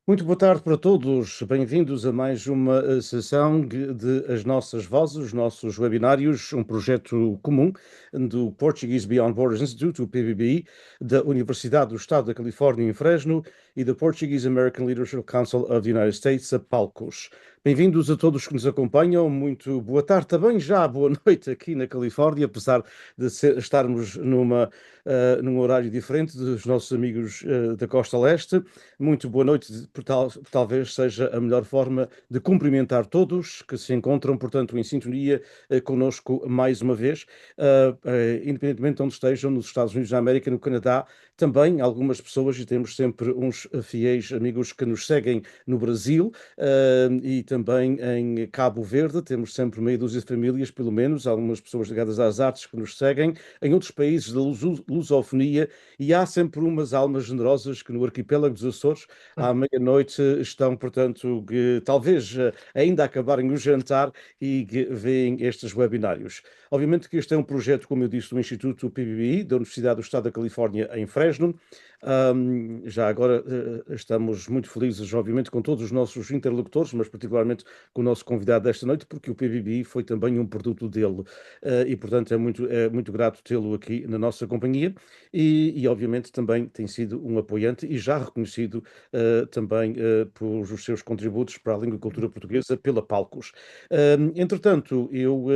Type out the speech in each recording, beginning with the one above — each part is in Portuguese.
Muito boa tarde para todos. Bem-vindos a mais uma sessão de As Nossas Vozes, os nossos webinários, um projeto comum do Portuguese Beyond Borders Institute, o PBBI, da Universidade do Estado da Califórnia em Fresno e da Portuguese American Leadership Council of the United States, a PALCOS. Bem-vindos a todos que nos acompanham. Muito boa tarde, também já boa noite aqui na Califórnia, apesar de estarmos num horário diferente dos nossos amigos da Costa Leste. Muito boa noite, talvez seja a melhor forma de cumprimentar todos que se encontram, portanto, em sintonia conosco mais uma vez, independentemente de onde estejam, nos Estados Unidos da América, no Canadá, também algumas pessoas, e temos sempre uns fiéis amigos que nos seguem no Brasil e também em Cabo Verde, temos sempre meia dúzia de famílias, pelo menos, algumas pessoas ligadas às artes que nos seguem, em outros países da lusofonia, e há sempre umas almas generosas que no arquipélago dos Açores, à meia-noite, estão, portanto, que, talvez ainda acabarem o jantar e que veem estes webinários. Obviamente que este é um projeto, como eu disse, do Instituto PBBI, da Universidade do Estado da Califórnia, em Fresno. Já agora estamos muito felizes, obviamente, com todos os nossos interlocutores, mas particularmente com o nosso convidado desta noite, porque o PBBI foi também um produto dele. E, portanto, é muito grato tê-lo aqui na nossa companhia e, obviamente, também tem sido um apoiante e já reconhecido também por os seus contributos para a língua e cultura portuguesa pela Palcos. Entretanto, eu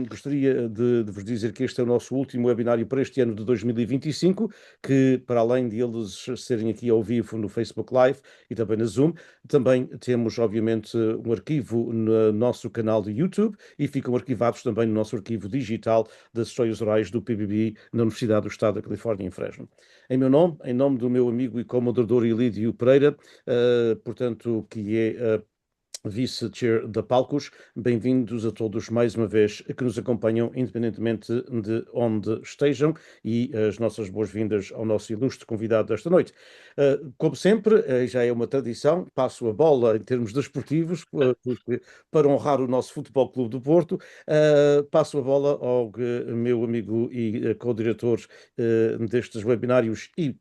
gostaria de vos dizer que este é o nosso último webinário para este ano de 2025, que para além de eles serem aqui ao vivo no Facebook Live e também na Zoom, também temos, obviamente, um arquivo no nosso canal do YouTube e ficam arquivados também no nosso arquivo digital das histórias orais do PBBI na Universidade do Estado da Califórnia, em Fresno. Em nome do meu amigo e co-moderador Ilídio Pereira, portanto, que é Vice-Chair da Palcos, bem-vindos a todos mais uma vez que nos acompanham, independentemente de onde estejam, e as nossas boas-vindas ao nosso ilustre convidado desta noite. Como sempre, já é uma tradição, passo a bola em termos desportivos, para honrar o nosso Futebol Clube do Porto, passo a bola ao meu amigo e co-diretor destes webinários e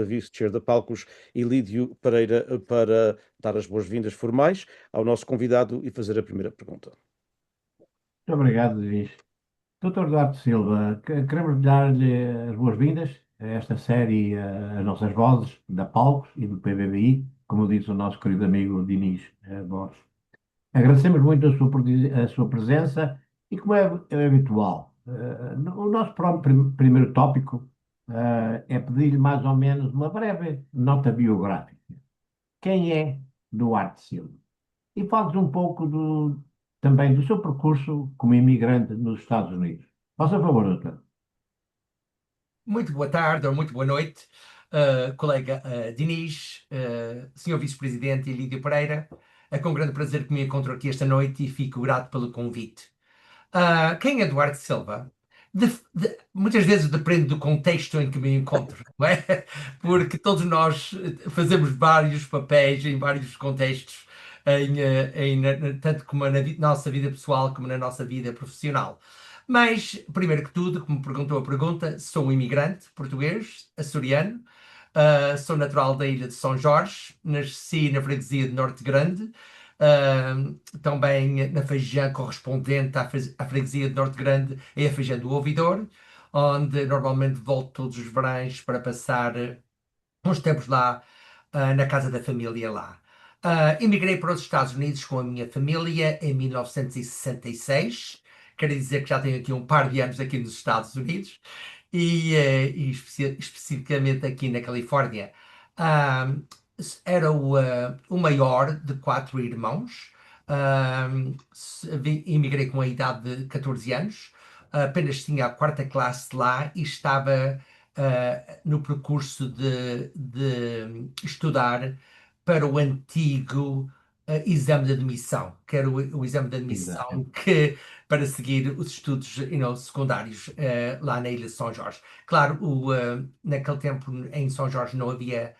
Vice-Chair da Palcos, Ilídio Pereira, para dar as boas-vindas formais ao nosso convidado e fazer a primeira pergunta. Muito obrigado, Luís. Doutor Duarte Silva, queremos dar-lhe as boas-vindas a esta série, As Nossas Vozes, da Palcos e do PBBI, como disse o nosso querido amigo Dinis Borges. Agradecemos muito a sua presença e, como é habitual, o nosso primeiro tópico é pedir-lhe mais ou menos uma breve nota biográfica. Quem é Duarte Silva? E fales um pouco também do seu percurso como imigrante nos Estados Unidos. Faça favor, doutor. Muito boa tarde ou muito boa noite, colega Dinis, senhor Vice-Presidente Ilídio Pereira. É com grande prazer que me encontro aqui esta noite e fico grato pelo convite. Quem é Duarte Silva? Muitas vezes depende do contexto em que me encontro, não é? Porque todos nós fazemos vários papéis em vários contextos, tanto como na nossa vida pessoal como na nossa vida profissional. Mas, primeiro que tudo, como perguntou a pergunta, sou um imigrante português, açoriano, sou natural da ilha de São Jorge, nasci na freguesia de Norte Grande, também na feijão correspondente à freguesia de Norte Grande é a feijão do Ouvidor, onde normalmente volto todos os verões para passar uns tempos lá, na casa da família lá. Emigrei para os Estados Unidos com a minha família em 1966, quer dizer que já tenho aqui um par de anos aqui nos Estados Unidos e especificamente aqui na Califórnia. Ah, Era o maior de quatro irmãos. Emigrei com a idade de 14 anos, apenas tinha a quarta classe lá e estava no percurso de estudar para o antigo exame de admissão, que era o exame de admissão Exatamente. para seguir os estudos secundários lá na Ilha de São Jorge. Claro, naquele tempo em São Jorge não havia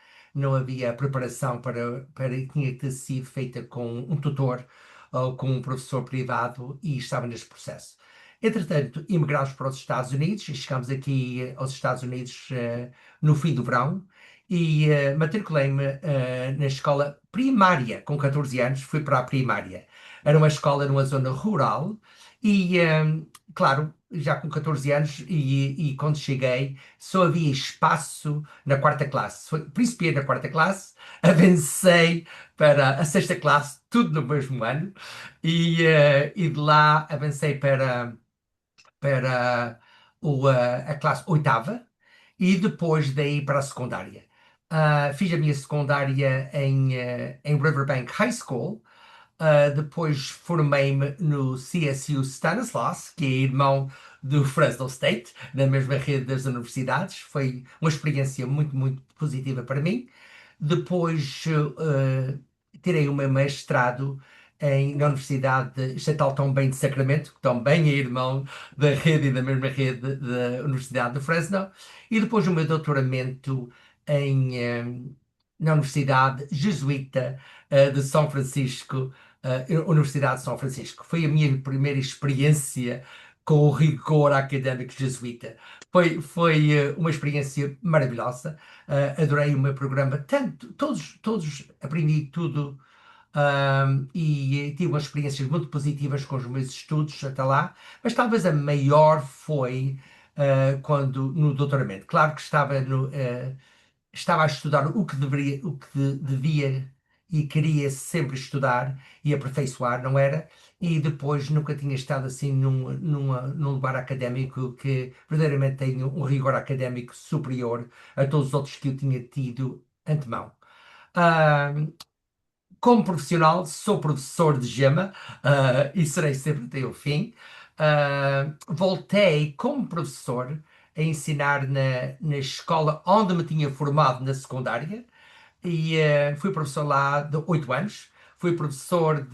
preparação tinha que ter sido feita com um tutor ou com um professor privado e estava neste processo. Entretanto, emigramos para os Estados Unidos e chegamos aqui aos Estados Unidos no fim do verão e matriculei-me na escola primária com 14 anos, fui para a primária. Era uma escola numa zona rural e, claro, já com 14 anos e quando cheguei só havia espaço na quarta classe. Principiei na quarta classe, avancei para a sexta classe, tudo no mesmo ano, e de lá avancei para a classe oitava e depois daí para a secundária. Fiz a minha secundária em Riverbank High School. Depois formei-me no CSU Stanislaus, que é irmão do Fresno State, na mesma rede das universidades. Foi uma experiência muito, muito positiva para mim. Depois tirei o meu mestrado na Universidade Estatal também de Sacramento, que também é irmão da rede e da mesma rede da Universidade de Fresno. E depois o meu doutoramento na Universidade Jesuíta de São Francisco, Universidade de São Francisco. Foi a minha primeira experiência com o rigor académico jesuíta. Foi uma experiência maravilhosa. Adorei o meu programa, tanto, todos aprendi tudo. E tive umas experiências muito positivas com os meus estudos até lá, mas talvez a maior foi quando no doutoramento. Claro que estava a estudar o que devia e queria sempre estudar e aperfeiçoar, não era? E depois nunca tinha estado assim num lugar académico que verdadeiramente tenha um rigor académico superior a todos os outros que eu tinha tido antemão. Ah, Como profissional, sou professor de gema, e serei sempre até o fim. Voltei como professor a ensinar na escola onde me tinha formado na secundária e fui professor lá de 8 anos. Fui professor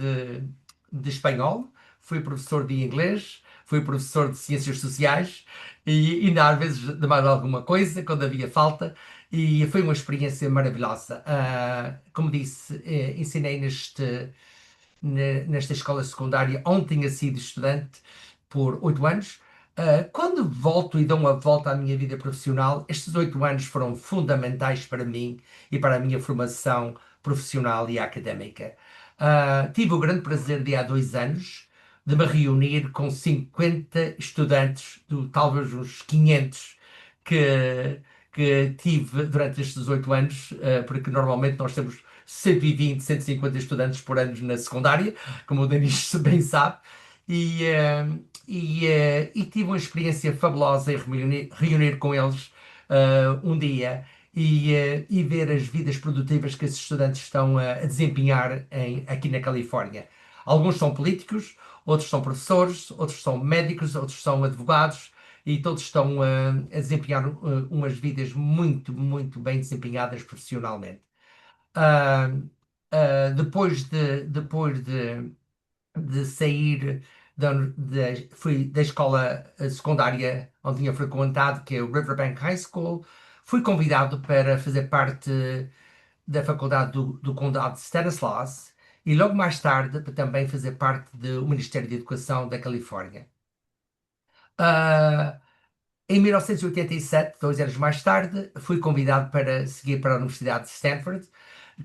de espanhol, fui professor de inglês, fui professor de ciências sociais e ainda às vezes de mais alguma coisa, quando havia falta. E foi uma experiência maravilhosa. Como disse, ensinei nesta escola secundária onde tinha sido estudante por 8 anos. Quando volto e dou uma volta à minha vida profissional, estes 8 anos foram fundamentais para mim e para a minha formação profissional e académica. Tive o grande prazer de há 2 anos de me reunir com 50 estudantes, talvez uns 500, que, que tive durante estes 8 anos, porque normalmente nós temos 120, 150 estudantes por ano na secundária, como o Denis bem sabe, e, eh, e tive uma experiência fabulosa em reunir com eles um dia e ver as vidas produtivas que esses estudantes estão a desempenhar aqui na Califórnia. Alguns são políticos, outros são professores, outros são médicos, outros são advogados e todos estão a desempenhar umas vidas muito, muito bem desempenhadas profissionalmente. Ah, depois de sair fui da escola secundária onde tinha frequentado, que é o Riverbank High School, fui convidado para fazer parte da faculdade do Condado de Stanislaus e logo mais tarde para também fazer parte do Ministério da Educação da Califórnia. Ah, Em 1987, 2 anos mais tarde, fui convidado para seguir para a Universidade de Stanford,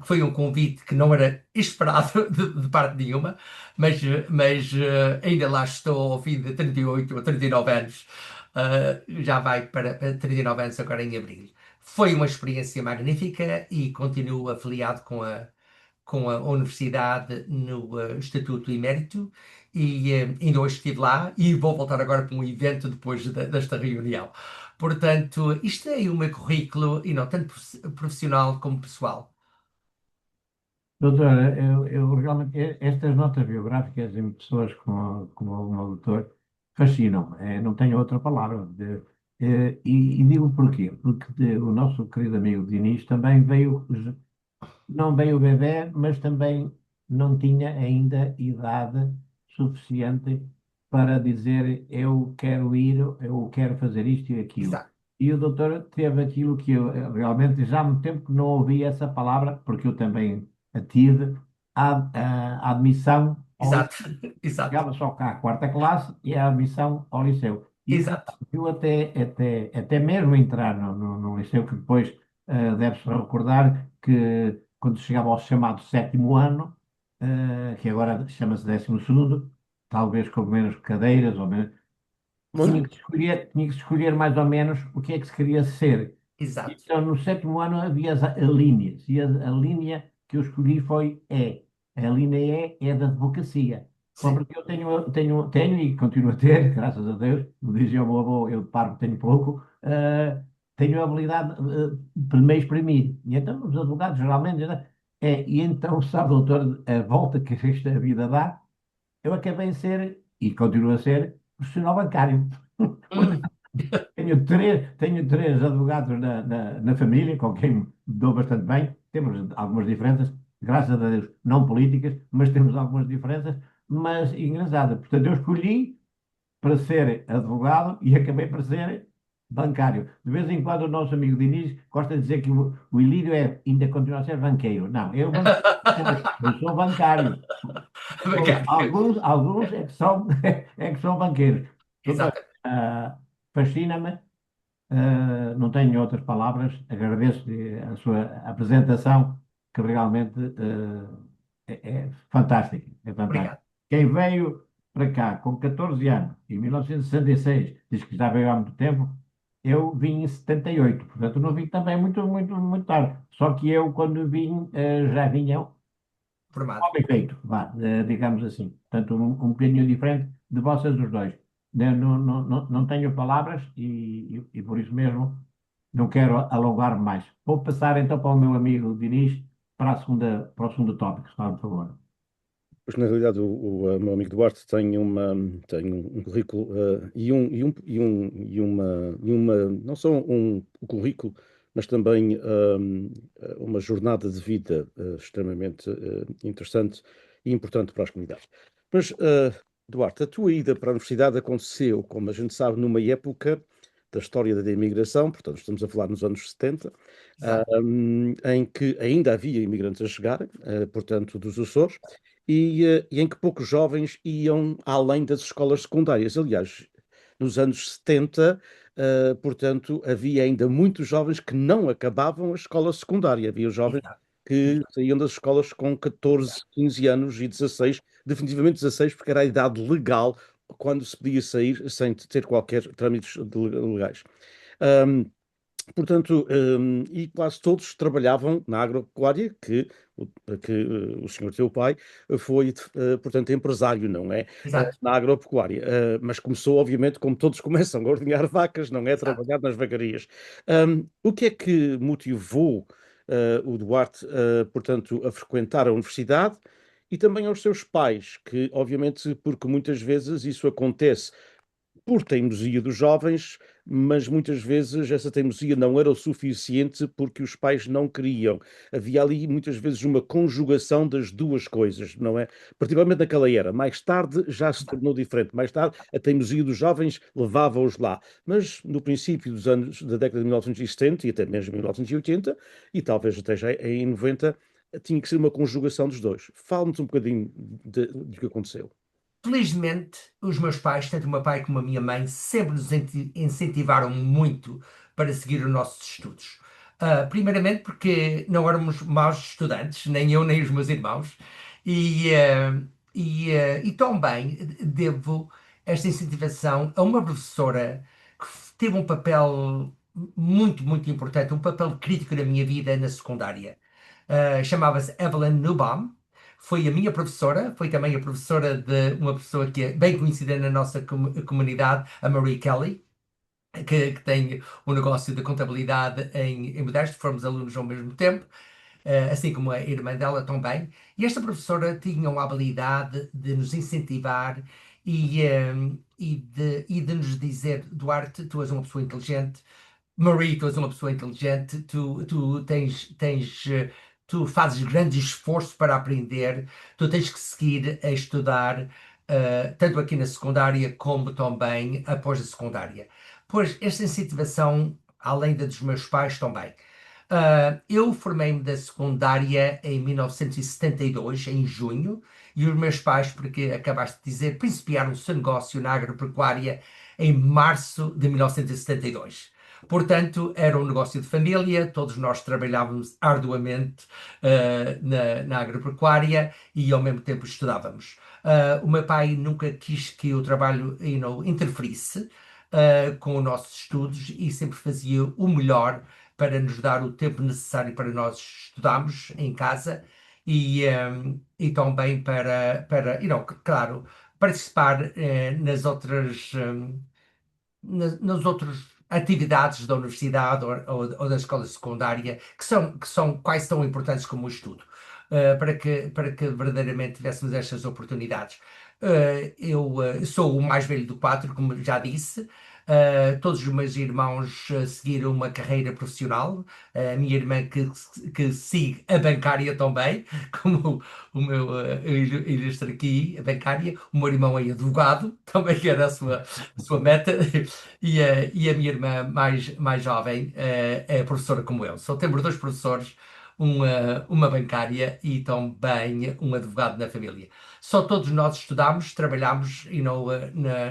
que foi um convite que não era esperado de parte nenhuma, mas ainda lá estou ao fim de 38 ou 39 anos, já vai para 39 anos agora em abril. Foi uma experiência magnífica e continuo afiliado com a universidade no Estatuto Emérito e ainda hoje estive lá e vou voltar agora para um evento depois desta reunião. Portanto, isto é o meu currículo e não tanto profissional como pessoal. Doutora, eu realmente, estas notas biográficas em pessoas como o meu doutor fascinam-me, não tenho outra palavra. E digo porquê? Porque o nosso querido amigo Diniz também veio, não veio bebé, mas também não tinha ainda idade suficiente para dizer eu quero ir, eu quero fazer isto e aquilo. Exato, E o doutor teve aquilo que eu realmente já há muito tempo que não ouvi essa palavra, porque eu também a tive, a admissão ao exato, liceu. exato, Chegava só cá à quarta classe e a admissão ao liceu. E isso exato. eu até mesmo entrar no liceu, que depois deve-se recordar que quando chegava ao chamado sétimo ano, que agora chama-se 12º, talvez com menos cadeiras ou menos, Muito. tinha que escolher mais ou menos o que é que se queria ser. Exato. Então, no sétimo ano havia as linhas, e a linha que eu escolhi foi E. A linha E é da advocacia. Só Sim. porque eu tenho e continuo a ter, graças a Deus, como dizia o meu avô, eu de parvo tenho pouco, tenho a habilidade de me exprimir. E então, os advogados geralmente, né, e então, sabe, doutor, a volta que esta vida dá, eu acabei de ser, e continuo a ser, profissional bancário. Hum, Tenho três advogados na família, com quem me dou bastante bem. Temos algumas diferenças, graças a Deus, não políticas, mas temos algumas diferenças, mas engraçado. Portanto, eu escolhi para ser advogado e acabei por ser bancário. De vez em quando o nosso amigo Diniz gosta de dizer que o Ilírio ainda continua a ser banqueiro. Não, eu sou bancário. Bacana. Alguns é que são banqueiros. Doutor, Exato. fascina-me, não tenho outras palavras, agradeço-lhe a sua apresentação, que realmente é fantástica, é fantástica. Obrigado. Quem veio para cá com 14 anos, em 1966, diz que já veio há muito tempo, eu vim em 78, portanto não vim também muito, muito, muito tarde. Só que eu, quando vim, já vinha Formado. homem feito, vá, digamos assim. Portanto, um bocadinho diferente de vocês os dois. Não tenho palavras e por isso mesmo não quero alongar mais. Vou passar então para o meu amigo Diniz para o segundo tópico, se faz por favor. Pois, na realidade, o meu amigo Duarte tem um currículo não só um currículo, mas também uma jornada de vida extremamente interessante e importante para as comunidades. Mas, Duarte, a tua ida para a universidade aconteceu, como a gente sabe, numa época da história da imigração, portanto, estamos a falar nos anos 70, Exato. em que ainda havia imigrantes a chegar, portanto, dos Açores, e em que poucos jovens iam além das escolas secundárias. Aliás, nos anos 70, portanto, havia ainda muitos jovens que não acabavam a escola secundária. Havia jovens Exato. que Exato. saíam das escolas com 14, Exato. 15 anos e 16, definitivamente 16, porque era a idade legal quando se podia sair sem ter qualquer trâmites legais. Um, Portanto, e quase todos trabalhavam na agropecuária, que o senhor teu pai foi, portanto, empresário, não é? Exato. Na agropecuária. Mas começou, obviamente, como todos começam, a ordenhar vacas, não é? Exato. Trabalhar nas vagarias. O que é que motivou, o Duarte, portanto, a frequentar a universidade e também aos seus pais, que, obviamente, porque muitas vezes isso acontece por teimosia dos jovens, mas muitas vezes essa teimosia não era o suficiente porque os pais não queriam. Havia ali muitas vezes uma conjugação das duas coisas, não é? Particularmente naquela era. Mais tarde já se tornou diferente. Mais tarde a teimosia dos jovens levava-os lá. Mas no princípio dos anos da década de 1970 e até mesmo 1980, e talvez até já em 90, tinha que ser uma conjugação dos dois. Fala-nos um bocadinho do que aconteceu. Felizmente, os meus pais, tanto o meu pai como a minha mãe, sempre nos incentivaram muito para seguir os nossos estudos. Primeiramente porque não éramos maus estudantes, nem eu nem os meus irmãos, e, e também devo esta incentivação a uma professora que teve um papel muito, muito importante, um papel crítico na minha vida na secundária. Chamava-se Evelyn Newbaum. Foi a minha professora, foi também a professora de uma pessoa que é bem conhecida na nossa comunidade, a Marie Kelly, que tem um negócio de contabilidade em Modesto, fomos alunos ao mesmo tempo, assim como a irmã dela também. E esta professora tinha uma habilidade de nos incentivar e de nos dizer: Duarte, tu és uma pessoa inteligente. Marie, tu és uma pessoa inteligente, tu fazes grande esforço para aprender, tu tens que seguir a estudar, tanto aqui na secundária como também após a secundária. Pois esta incentivação, além da dos meus pais, também. Eu formei-me da secundária em 1972, em junho, e os meus pais, porque acabaste de dizer, principiaram o seu negócio na agropecuária em março de 1972. Portanto, era um negócio de família, todos nós trabalhávamos arduamente na agropecuária e ao mesmo tempo estudávamos. O meu pai nunca quis que o trabalho, interferisse com os nossos estudos e sempre fazia o melhor para nos dar o tempo necessário para nós estudarmos em casa e também claro, participar nas outras atividades da universidade ou da escola secundária, que são quase tão importantes como o estudo, para que verdadeiramente tivéssemos estas oportunidades. Eu sou o mais velho do quatro, como já disse. Todos os meus irmãos seguiram uma carreira profissional. A minha irmã que sigue a bancária também, como o meu ilustre aqui, a bancária. O meu irmão é advogado, também que era a sua meta. E a minha irmã mais jovem é professora como eu. Só temos dois professores, uma bancária e também um advogado na família. Só todos nós estudámos, trabalhámos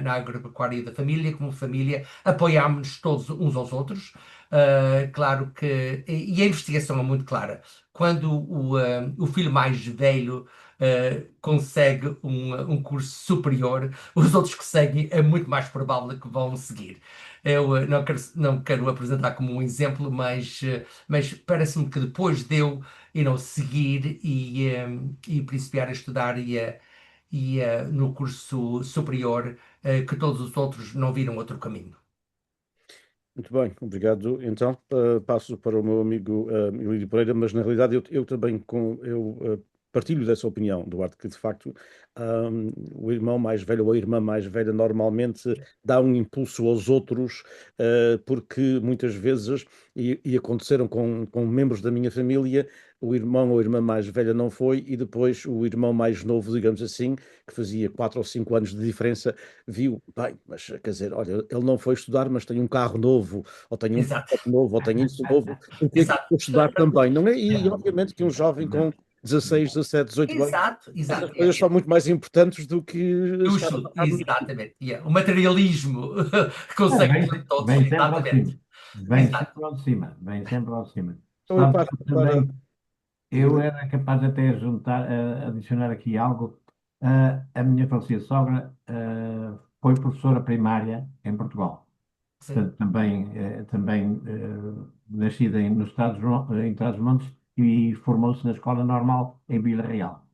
na agropecuária da família, como família, apoiámos-nos todos uns aos outros. Claro que. E a investigação é muito clara. Quando o filho mais velho consegue um curso superior, os outros que seguem é muito mais provável que vão seguir. Eu não quero apresentar como um exemplo, mas parece-me que depois de eu seguir e principiar a estudar no curso superior, que todos os outros não viram outro caminho. Muito bem, obrigado. Então, passo para o meu amigo Emílio Pereira, mas na realidade eu também partilho dessa opinião, Duarte, que de facto o irmão mais velho ou a irmã mais velha normalmente dá um impulso aos outros, porque muitas vezes, e aconteceram com membros da minha família, o irmão ou a irmã mais velha não foi, e depois o irmão mais novo, digamos assim, que fazia 4 ou 5 anos de diferença, viu, bem, mas quer dizer, olha, ele não foi estudar, mas tem um carro novo, ou tem um Exato, laptop novo, ou tem isso novo, porque é que eu exato, vou estudar também, não é? E É, obviamente que um jovem com 16, 17, 18 anos, exato, essas exato. coisas são muito mais importantes do que estar a Justo, passar no estudo. exatamente. Yeah. O materialismo consegue vem, todos, vem sempre ao de exatamente. cima. Vem Exato. sempre ao de cima. Vem sempre ao de cima. Então eu Sabe passo que eu para. também, Diga, eu era capaz de até juntar, adicionar aqui algo. A minha falecida sogra, foi professora primária em Portugal. Sim. Portanto, também nascida nos em Trás-os-Montes e formou-se na Escola Normal em Vila Real.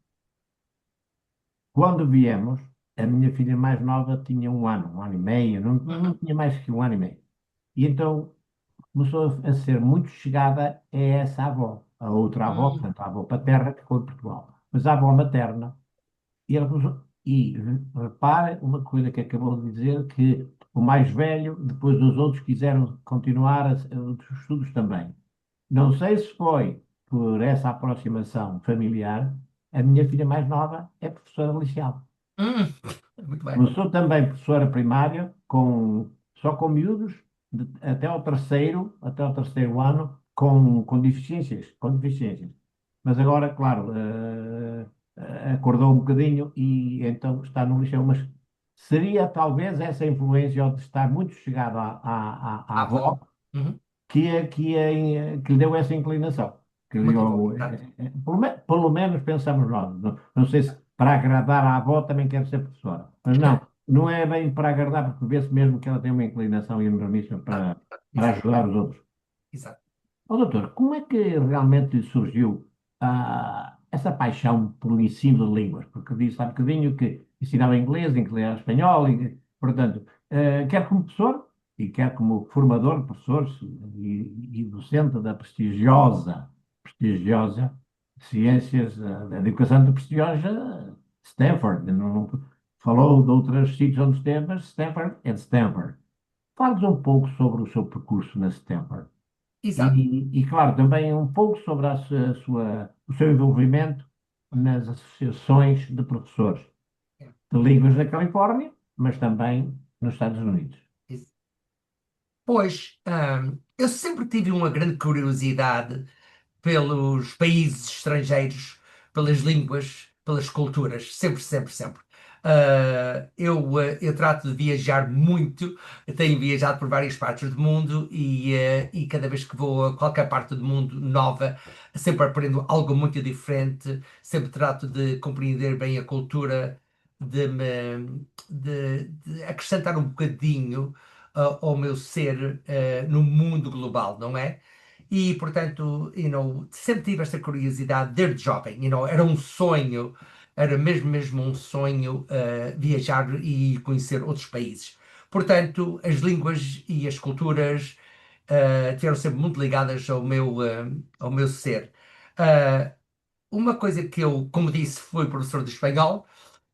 Quando viemos, a minha filha mais nova tinha um ano e meio, não tinha mais que um ano e meio. E então começou a ser muito chegada a essa avó, a outra avó, Hum, portanto, a avó paterna que ficou em Portugal. Mas a avó materna, e repare uma coisa que acabou de dizer, que o mais velho, depois dos outros, quiseram continuar os estudos também. Não sei se foi por essa aproximação familiar, a minha filha mais nova é professora licenciada. hum, muito bem. Começou também professora primária, só com miúdos, até ao terceiro ano, com deficiências, com deficiências. Mas agora, claro, acordou um bocadinho e então está no liceu, mas seria talvez essa influência ou de estar muito chegado à A avó avó. Uhum. que lhe deu essa inclinação. Que lhe Muito bom. deu, Exato. pelo menos pensamos nós. Não sei se para agradar à avó também quer ser professora. Mas não é bem para agradar, porque vê-se mesmo que ela tem uma inclinação e uma premissa para Exato. ajudar os outros. Exato. Ó, doutor, como é que realmente surgiu essa paixão pelo ensino de línguas? Porque disse há bocadinho que ensinava inglês, inglês espanhol, portanto, quer como professor e quer como formador de professores e docente da prestigiosa Ciências da Educação de prestigiosa Stanford. Não, falou de outros sítios onde esteve, mas Stanford é de Stanford. Fale-nos um pouco sobre o seu percurso na Stanford. Exato. Claro, também um pouco sobre o seu envolvimento nas associações de professores de línguas na Califórnia, mas também nos Estados Unidos. Ex- Pois, eu sempre tive uma grande curiosidade pelos países estrangeiros, pelas línguas, pelas culturas, sempre, sempre, sempre. Eu trato de viajar muito, tenho viajado por várias partes do mundo e cada vez que vou a qualquer parte do mundo nova, sempre aprendo algo muito diferente, sempre trato de compreender bem a cultura, de acrescentar um bocadinho ao meu ser no mundo global, não é? E, portanto, sempre tive esta curiosidade desde jovem, era um sonho, era mesmo um sonho viajar e conhecer outros países. Portanto, as línguas e as culturas tiveram sempre muito ligadas ao meu ser. Uh, uma coisa que eu, como disse, fui professor de espanhol,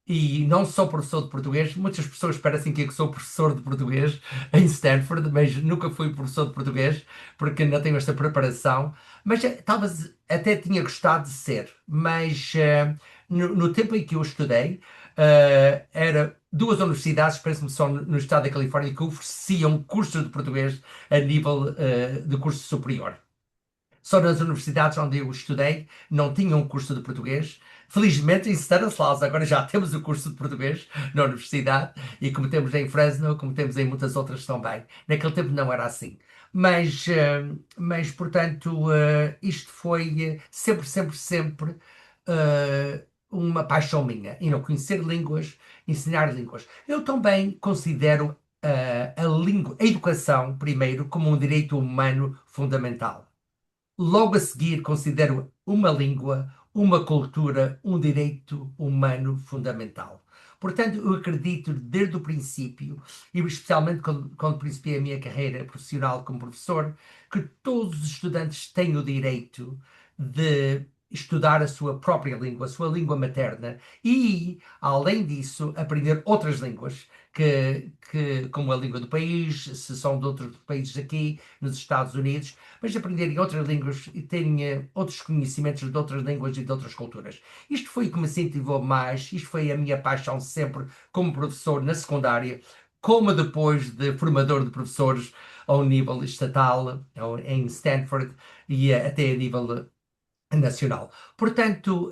e não sou professor de português. Muitas pessoas parecem que eu sou professor de português em Stanford, mas nunca fui professor de português porque ainda tenho esta preparação. Mas talvez até tinha gostado de ser. Mas no tempo em que eu estudei, era duas universidades, parece-me só no estado da Califórnia, que ofereciam cursos de português a nível de curso superior. Só nas universidades onde eu estudei não tinham um curso de português. Felizmente, em Stanislaus, agora já temos o curso de português na universidade, e como temos em Fresno, como temos em muitas outras também. Naquele tempo não era assim. Mas portanto, isto foi sempre uma paixão minha. E não conhecer línguas, ensinar línguas. Eu também considero a educação, primeiro, como um direito humano fundamental. Logo a seguir, considero uma língua, uma cultura, um direito humano fundamental. Portanto, eu acredito desde o princípio, e especialmente quando principiei a minha carreira profissional como professor, que todos os estudantes têm o direito de estudar a sua própria língua, a sua língua materna, e, além disso, aprender outras línguas, como a língua do país, se são de outros países aqui, nos Estados Unidos, mas aprenderem outras línguas e terem outros conhecimentos de outras línguas e de outras culturas. Isto foi o que me incentivou mais, isto foi a minha paixão sempre como professor na secundária, como depois de formador de professores ao nível estatal, em Stanford e até a nível nacional. Portanto,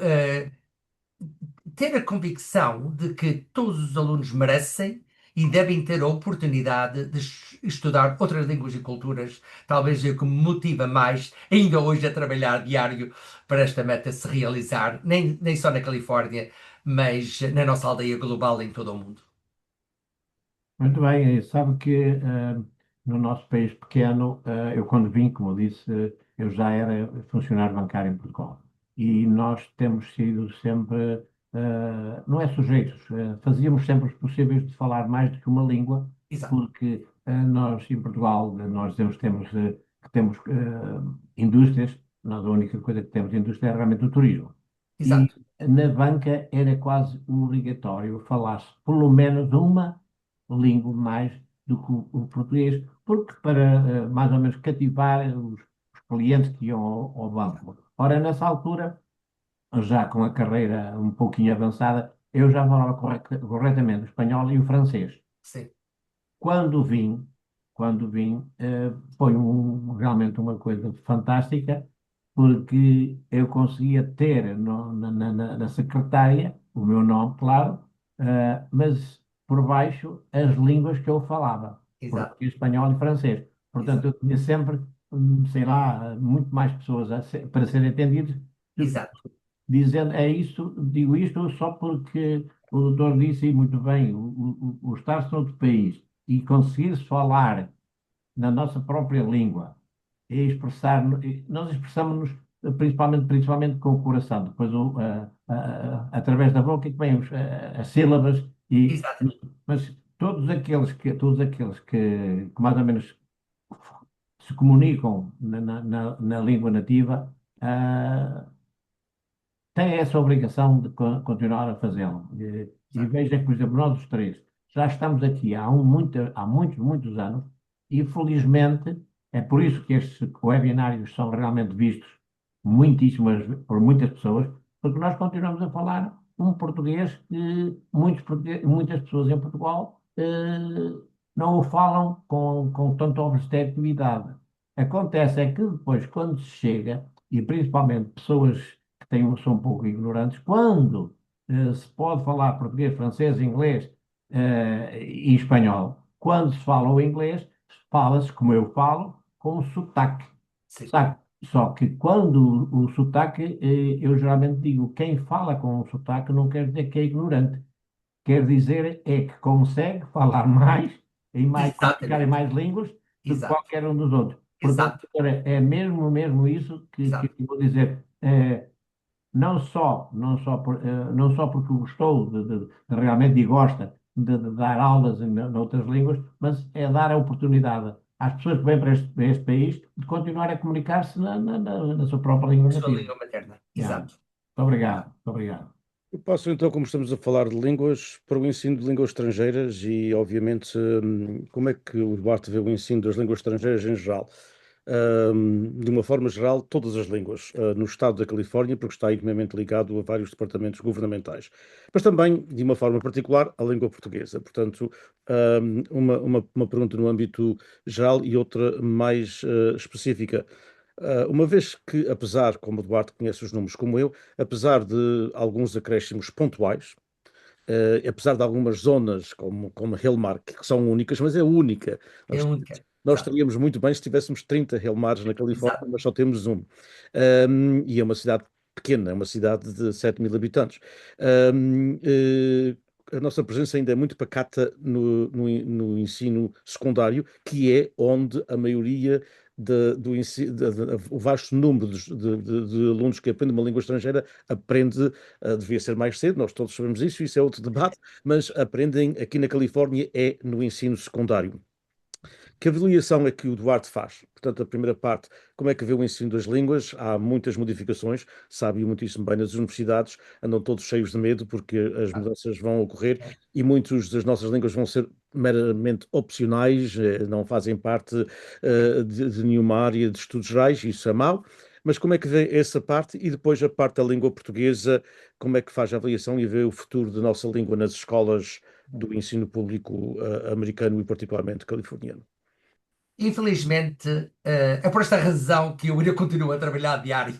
ter a convicção de que todos os alunos merecem e devem ter a oportunidade de estudar outras línguas e culturas, talvez é o que me motiva mais ainda hoje a trabalhar diário para esta meta se realizar, nem só na Califórnia, mas na nossa aldeia global em todo o mundo. Muito bem, sabe que no nosso país pequeno, eu quando vim, como eu disse, eu já era funcionário bancário em Portugal. E nós temos sido sempre, não é sujeitos, fazíamos sempre os possíveis de falar mais do que uma língua, Exato, porque nós em Portugal, nós que temos indústrias, nós a única coisa que temos indústria é realmente o turismo. E exato, na banca era quase obrigatório falar-se pelo menos uma língua mais do que o português, porque para mais ou menos cativar os clientes que iam ao banco. Ora, nessa altura, já com a carreira um pouquinho avançada, eu já falava corretamente o espanhol e o francês. sim, Quando vim, foi realmente uma coisa fantástica, porque eu conseguia ter na secretária o meu nome, claro, mas por baixo as línguas que eu falava, exato, português, espanhol e francês. Portanto, exato, eu tinha sempre, sei lá, muito mais pessoas para serem atendidas, exato, dizendo, é isso, digo isto só porque o doutor disse e muito bem, o estar-se noutro país e conseguir-se falar na nossa própria língua e expressar, nós expressamos-nos principalmente com o coração, depois através da boca é que vêm as sílabas, exato, mas todos aqueles que mais ou menos se comunicam na língua nativa, tem essa obrigação de continuar a fazê-lo. E exato, veja que, por exemplo, nós os três já estamos aqui há muitos anos e, felizmente, é por isso que estes webinários são realmente vistos muitíssimas, por muitas pessoas, porque nós continuamos a falar um português que muitas pessoas em Portugal não o falam com tanta objetividade. Acontece é que depois, quando se chega, e principalmente pessoas que são um pouco ignorantes, quando se pode falar português, francês, inglês, e espanhol. Quando se fala o inglês, fala-se, como eu falo, com sotaque. Sim, Só que quando o sotaque, eu geralmente digo, quem fala com o sotaque não quer dizer que é ignorante. Quer dizer é que consegue falar mais e mais, comunicar em exatamente. mais línguas do que Exato, qualquer um dos outros. Portanto, exato, doutora, é mesmo isso que exato. eu vou dizer. Não só porque gostou de realmente e gosta de dar aulas noutras línguas, mas é dar a oportunidade às pessoas que vêm para este país de continuar a comunicar-se na sua própria língua A sua nativa. língua materna. Yeah. Exato. Muito obrigado, muito obrigado. Eu passo então, como estamos a falar de línguas, para o ensino de línguas estrangeiras e, obviamente, como é que o Duarte vê o ensino das línguas estrangeiras em geral? De uma forma geral, todas as línguas, no estado da Califórnia, porque está intimamente ligado a vários departamentos governamentais, mas também, de uma forma particular, a língua portuguesa. Portanto, uma pergunta no âmbito geral e outra mais específica. Uma vez que, apesar, como o Duarte conhece os números como eu, apesar de alguns acréscimos pontuais, apesar de algumas zonas como Hillmark, que são únicas, mas é única. É Nós, única. nós Exato, estaríamos muito bem se tivéssemos 30 Hillmars na Califórnia, exato. mas só temos um. E é uma cidade pequena, é uma cidade de 7.000 habitantes. Um, eh, a nossa presença ainda é muito pacata no ensino secundário, que é onde a maioria do ensino, o vasto número de alunos que aprendem uma língua estrangeira aprende, devia ser mais cedo, nós todos sabemos isso é outro debate, mas aprendem aqui na Califórnia é no ensino secundário. Que avaliação é que o Duarte faz? Portanto, a primeira parte, como é que vê o ensino das línguas? Há muitas modificações, sabe muitíssimo bem, nas universidades andam todos cheios de medo porque as mudanças vão ocorrer É. e muitas das nossas línguas vão ser meramente opcionais, não fazem parte de nenhuma área de estudos gerais, isso é mau. Mas como é que vê essa parte e depois a parte da língua portuguesa, como é que faz a avaliação e vê o futuro da nossa língua nas escolas do ensino público americano e particularmente californiano? Infelizmente, é por esta razão que eu ainda continuo a trabalhar diário,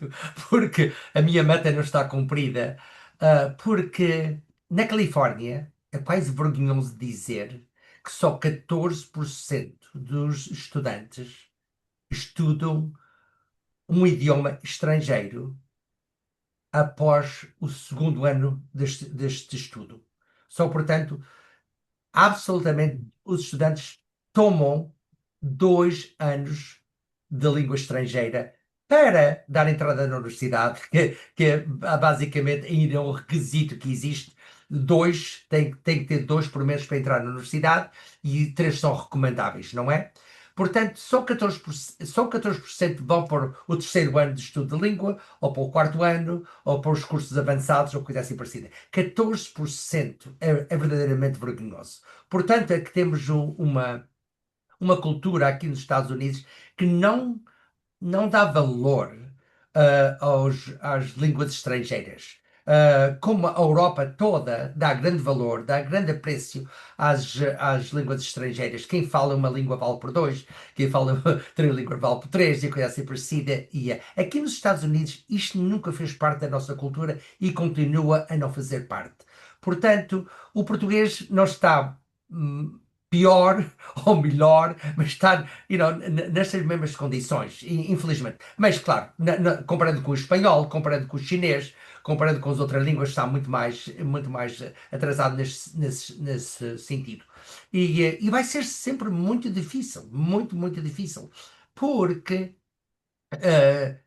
porque a minha meta não está cumprida. Porque na Califórnia é quase vergonhoso dizer que só 14% dos estudantes estudam um idioma estrangeiro após o segundo ano deste estudo. Só, portanto, absolutamente os estudantes tomam 2 anos de língua estrangeira para dar entrada na universidade, que é basicamente ainda um requisito que existe. Tem que ter dois por mês para entrar na universidade e 3 são recomendáveis, não é? Portanto, só 14% vão para o terceiro ano de estudo de língua, ou para o quarto ano, ou para os cursos avançados, ou coisa assim parecida. 14% é verdadeiramente vergonhoso. Portanto, é que temos uma cultura aqui nos Estados Unidos que não dá valor às línguas estrangeiras. Como a Europa toda dá grande valor, dá grande apreço às línguas estrangeiras. Quem fala uma língua vale por dois, quem fala outra língua vale por três, e coisa assim parecida. Aqui nos Estados Unidos isto nunca fez parte da nossa cultura e continua a não fazer parte. Portanto, o português não está pior ou melhor, mas está nestas mesmas condições, infelizmente. Mas, claro, comparando com o espanhol, comparando com o chinês, comparando com as outras línguas, está muito mais atrasado nesse sentido. E vai ser sempre muito difícil, muito, muito difícil, porque eh,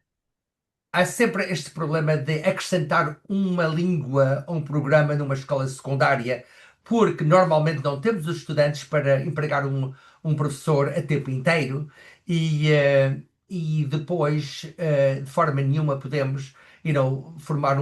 há sempre este problema de acrescentar uma língua a um programa numa escola secundária, porque normalmente não temos os estudantes para empregar um professor a tempo inteiro e depois, de forma nenhuma, podemos formar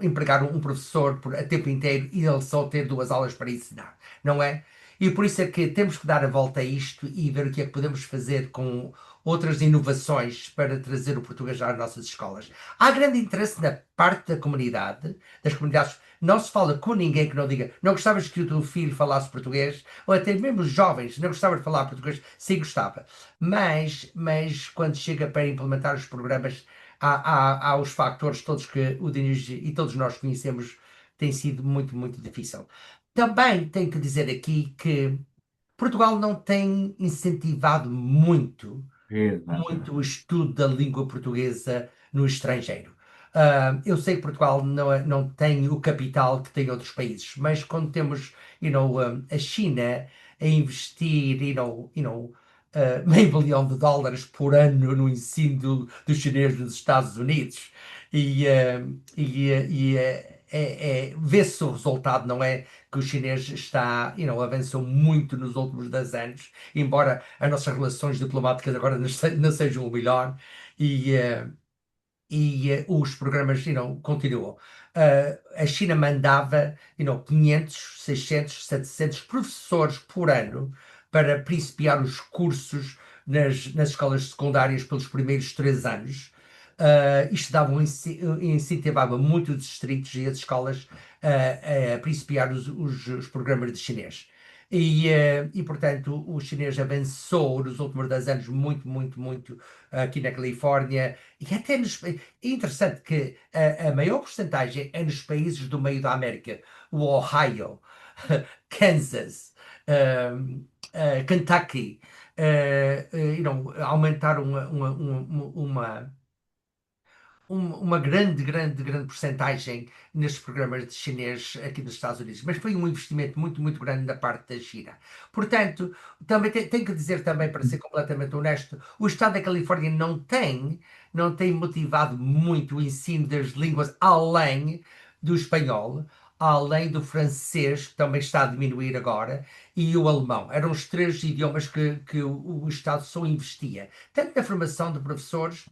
empregar um professor a tempo inteiro e ele só ter 2 aulas para ensinar, não é? E por isso é que temos que dar a volta a isto e ver o que é que podemos fazer com outras inovações para trazer o português às nossas escolas. Há grande interesse na parte da comunidade, das comunidades. Não se fala com ninguém que não diga não gostavas que o teu filho falasse português, ou até mesmo os jovens não gostavam de falar português, sim gostava. Mas quando chega para implementar os programas, há os fatores todos que o Diniz e todos nós conhecemos tem sido muito, muito difícil. Também tenho que dizer aqui que Portugal não tem incentivado muito Exatamente. o estudo da língua portuguesa no estrangeiro. Eu sei que Portugal não tem o capital que tem outros países, mas quando temos, a China a investir, meio bilhão de dólares por ano no ensino do chinês nos Estados Unidos, e, vê-se o resultado, não é? Que o chinês avançou muito nos últimos 10 anos, embora as nossas relações diplomáticas agora não sejam o melhor, e, os programas, continuam. A China mandava, 500, 600, 700 professores por ano para principiar os cursos nas escolas secundárias pelos primeiros 3 anos. Isto incentivava muito os distritos e as escolas a principiar os programas de chinês. Portanto, o chinês avançou nos últimos 10 anos muito, muito, muito aqui na Califórnia. E até é interessante que a maior porcentagem é nos países do meio da América, o Ohio, Kansas, Kentucky, aumentaram uma grande, grande, grande porcentagem nestes programas de chinês aqui nos Estados Unidos, mas foi um investimento muito, muito grande da parte da China. Portanto, também tenho que dizer também, para ser completamente honesto, o Estado da Califórnia não tem motivado muito o ensino das línguas além do espanhol, além do francês, que também está a diminuir agora, e o alemão. Eram os 3 idiomas que o Estado só investia, tanto na formação de professores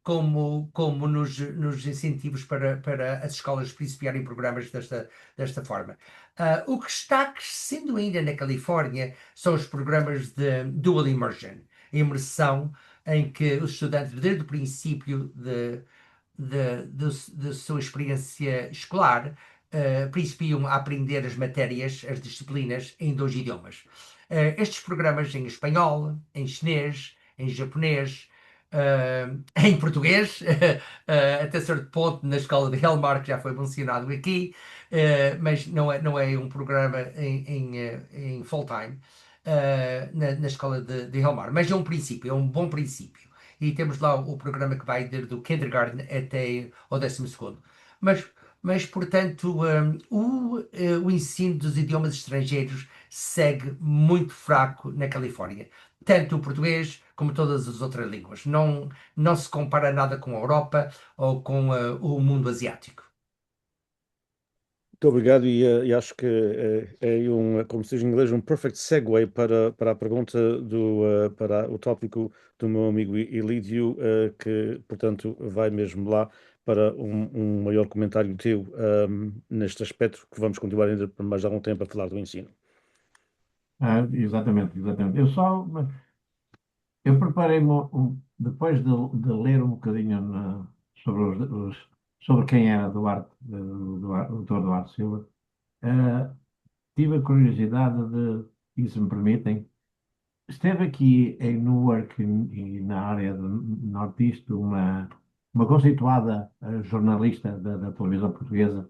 como nos incentivos para as escolas principiarem programas desta forma. O que está crescendo ainda na Califórnia são os programas de Dual Immersion, imersão, em que os estudantes, desde o princípio da sua experiência escolar, principiam a aprender as matérias, as disciplinas, em 2 idiomas. Estes programas em espanhol, em chinês, em japonês, em português, até certo ponto na escola de Helmar, que já foi mencionado aqui, mas não é um programa em full-time, na escola de Helmar. Mas é um princípio, é um bom princípio. E temos lá o programa que vai desde o kindergarten até ao 12º. Mas, portanto, o ensino dos idiomas estrangeiros segue muito fraco na Califórnia. Tanto o português como todas as outras línguas. Não se compara nada com a Europa ou com o mundo asiático. Muito obrigado e acho que é aí como se diz em inglês, um perfect segue para a pergunta para o tópico do meu amigo Elídio, que, portanto, vai mesmo lá para um maior comentário teu, neste aspecto, que vamos continuar ainda por mais algum tempo a falar do ensino. Exatamente, exatamente. Eu preparei-me, depois de ler um bocadinho sobre, sobre quem era o Dr. Duarte Silva, eh, tive a curiosidade e se me permitem, esteve aqui em Newark e na área do Norte uma conceituada jornalista da televisão portuguesa,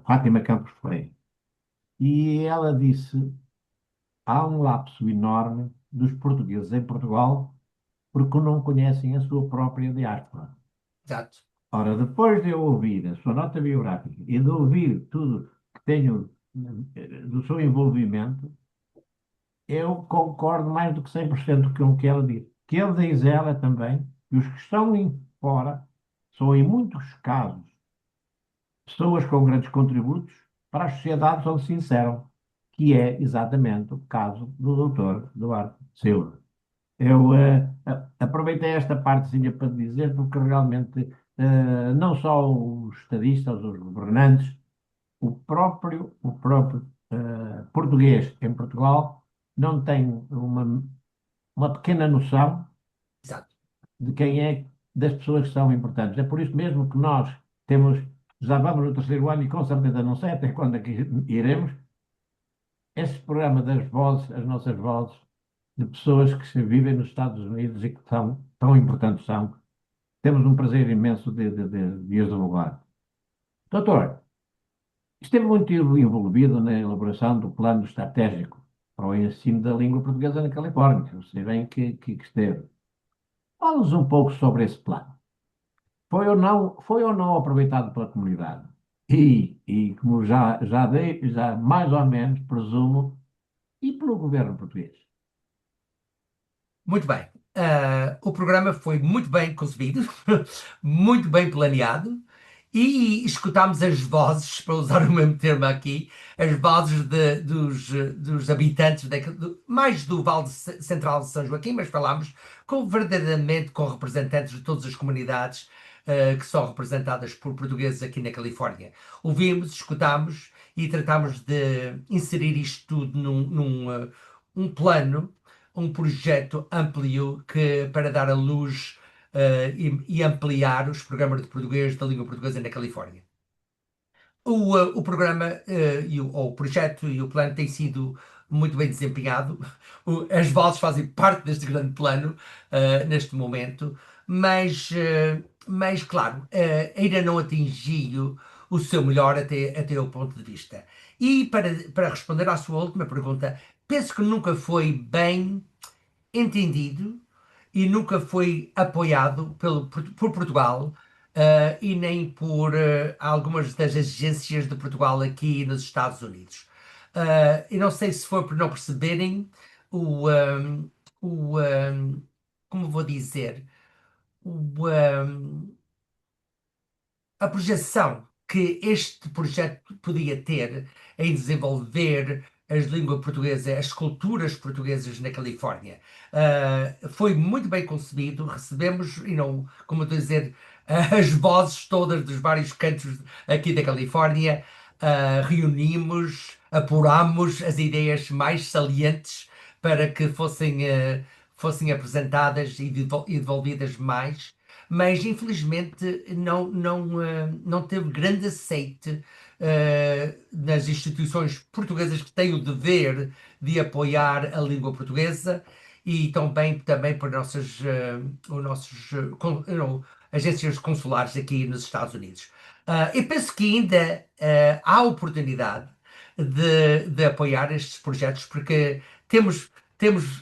Fátima Campos Freire, e ela disse: há um lapso enorme dos portugueses em Portugal porque não conhecem a sua própria diáspora. Exato. Ora, depois de eu ouvir a sua nota biográfica e de ouvir tudo que tenho do seu envolvimento, eu concordo mais do que 100% com o que ela diz. Que ele diz ela também, que os que estão em fora são, em muitos casos, pessoas com grandes contributos para as sociedades onde se inseram, que é exatamente o caso do doutor Duarte Silva. Eu aproveitei esta partezinha para dizer, porque realmente não só os estadistas, os governantes, o próprio português em Portugal não tem uma pequena noção Exato. de quem é, das pessoas que são importantes. É por isso mesmo que nós temos, já vamos no 3º ano e com certeza não sei até quando é que iremos, esse programa das vozes, as nossas vozes, de pessoas que vivem nos Estados Unidos e que são tão importantes são. Temos um prazer imenso de as divulgar. Doutor, Esteve muito envolvido na elaboração do plano estratégico para o ensino da língua portuguesa na Califórnia. Eu sei bem que esteve. Fala-nos um pouco sobre esse plano. Foi ou não aproveitado pela comunidade? E como já mais ou menos presumo, e pelo governo português? Muito bem. O programa foi muito bem concebido, muito bem planeado e escutámos as vozes, para usar o mesmo termo aqui, as vozes dos habitantes, mais do Vale Central de São Joaquim, mas falámos verdadeiramente com representantes de todas as comunidades que são representadas por portugueses aqui na Califórnia. Ouvimos, escutámos e tratámos de inserir isto tudo um plano, um projeto amplo para dar à luz e ampliar os programas de português da língua portuguesa na Califórnia. O programa, ou o projeto e o plano têm sido muito bem desempenhado. As vozes fazem parte deste grande plano neste momento, mas claro, ainda não atingiu o seu melhor até o ponto de vista. E para responder à sua última pergunta, penso que nunca foi bem entendido e nunca foi apoiado por Portugal, e nem por algumas das agências de Portugal aqui nos Estados Unidos. E não sei se foi por não perceberem o, um, como vou dizer, o, a projeção que este projeto podia ter em desenvolver as línguas portuguesas, as culturas portuguesas na Califórnia. Foi muito bem concebido, recebemos, e não, como eu estou a dizer, as vozes todas dos vários cantos aqui da Califórnia, reunimos, apurámos as ideias mais salientes para que fossem apresentadas e devolvidas mais, mas infelizmente não teve grande aceite nas instituições portuguesas que têm o dever de apoiar a língua portuguesa e também por os nossos agências consulares aqui nos Estados Unidos. Eu penso que ainda há oportunidade de apoiar estes projetos, porque temos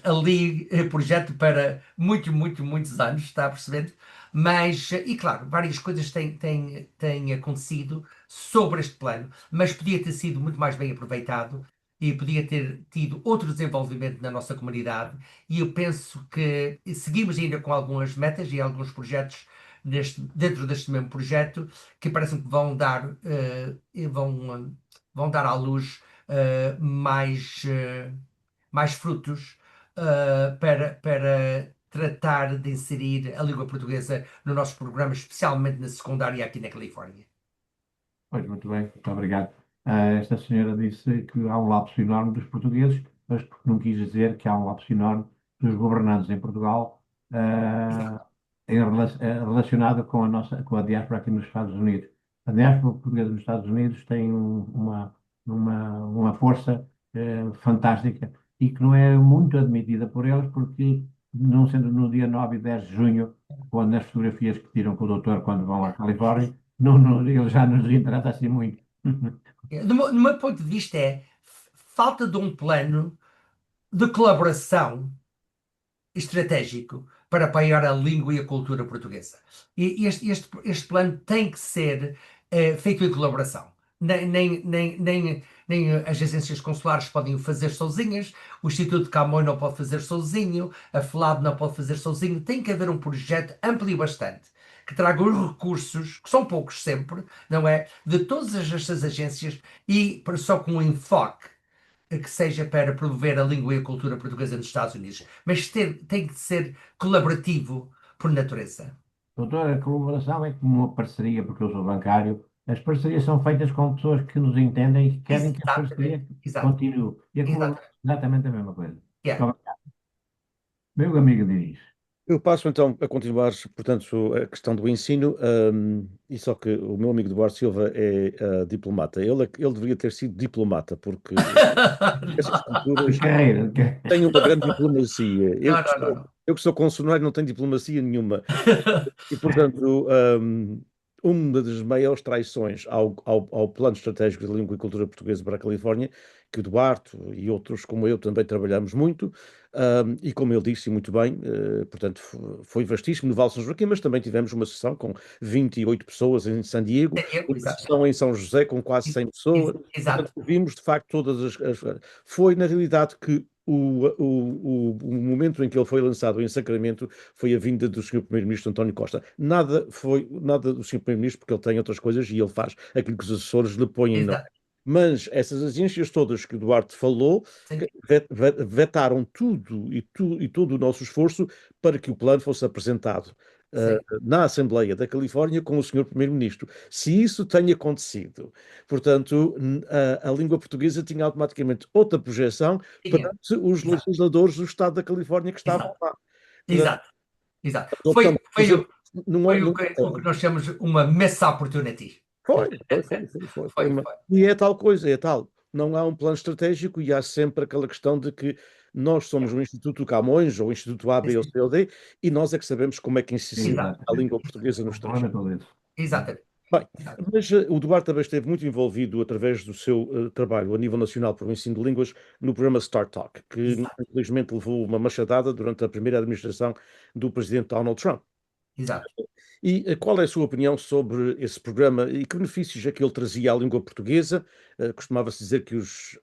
ali projeto para muitos anos, está a perceber? Mas, e claro, várias coisas têm acontecido sobre este plano, mas podia ter sido muito mais bem aproveitado e podia ter tido outro desenvolvimento na nossa comunidade. E eu penso que seguimos ainda com algumas metas e alguns projetos dentro deste mesmo projeto que parecem que vão dar à luz mais frutos para tratar de inserir a língua portuguesa no nosso programa, especialmente na secundária aqui na Califórnia. Pois, muito bem, muito obrigado. Esta senhora disse que há um lapso enorme dos portugueses, mas não quis dizer que há um lapso enorme dos governantes em Portugal, relacionado com a diáspora aqui nos Estados Unidos. A diáspora portuguesa nos Estados Unidos tem uma força fantástica e que não é muito admitida por eles, porque, não sendo no dia 9 e 10 de junho, quando nas fotografias que tiram com o doutor quando vão à Califórnia, ele já nos interessa assim muito. Do meu ponto de vista, falta de um plano de colaboração estratégico para apoiar a língua e a cultura portuguesa. E este plano tem que ser feito em colaboração. Nem as agências consulares podem o fazer sozinhas, o Instituto de Camões não pode fazer sozinho, a FLAD não pode fazer sozinho. Tem que haver um projeto amplo e bastante, que traga os recursos, que são poucos sempre, não é? De todas estas agências e só com um enfoque que seja para promover a língua e a cultura portuguesa nos Estados Unidos, mas tem que ser colaborativo por natureza. Doutor, a colaboração é como uma parceria, porque eu sou bancário. As parcerias são feitas com pessoas que nos entendem e que querem que a parceria Exatamente, exato, continue. E a colaboração exatamente. é exatamente a mesma coisa. Yeah. Muito obrigado. Meu amigo Diniz, Eu passo então a continuar, portanto, a questão do ensino, e só que o meu amigo Duarte Silva é diplomata. Ele deveria ter sido diplomata, porque essas de culturas carreira, têm uma grande diplomacia. Não, não, não, não. Eu que sou consulário não tenho diplomacia nenhuma. E, portanto, uma das maiores traições ao plano estratégico de língua e cultura portuguesa para a Califórnia, que o Duarte e outros como eu também trabalhamos muito, e como ele disse muito bem, portanto, foi vastíssimo no Vale de São Joaquim, mas também tivemos uma sessão com 28 pessoas em San Diego, uma Exato. sessão em São José com quase 100 pessoas. Exato. Portanto, vimos de facto todas Foi na realidade que o momento em que ele foi lançado em Sacramento foi a vinda do Sr. Primeiro-Ministro António Costa. Nada do Sr. Primeiro-Ministro, porque ele tem outras coisas e ele faz aquilo que os assessores lhe põem, não. Exato. Mas essas agências todas que o Duarte falou Sim. vetaram tudo e todo o nosso esforço para que o plano fosse apresentado Sim. na Assembleia da Califórnia com o Sr. Primeiro-Ministro. Se isso tem acontecido, portanto, a língua portuguesa tinha automaticamente outra projeção Tinha. perante os Exato. legisladores do Estado da Califórnia que estavam Exato. lá. Portanto, Exato. Exato. optamos por fazer. Não é, Foi o que nós chamamos uma miss opportunity. foi Foi. E é tal coisa, é tal. Não há um plano estratégico e há sempre aquela questão de que nós somos o Instituto Camões ou o Instituto A, B ou C ou D e nós é que sabemos como é que se ensina a língua portuguesa no O problema é estrangeiro. todo isso. Exatamente. Bem, Exato. mas o Duarte também esteve muito envolvido através do seu trabalho a nível nacional para o ensino de línguas no programa Start Talk, que Exato. infelizmente levou uma machadada durante a primeira administração do presidente Donald Trump. Exato. E qual é a sua opinião sobre esse programa e que benefícios é que ele trazia à língua portuguesa? Costumava-se dizer que os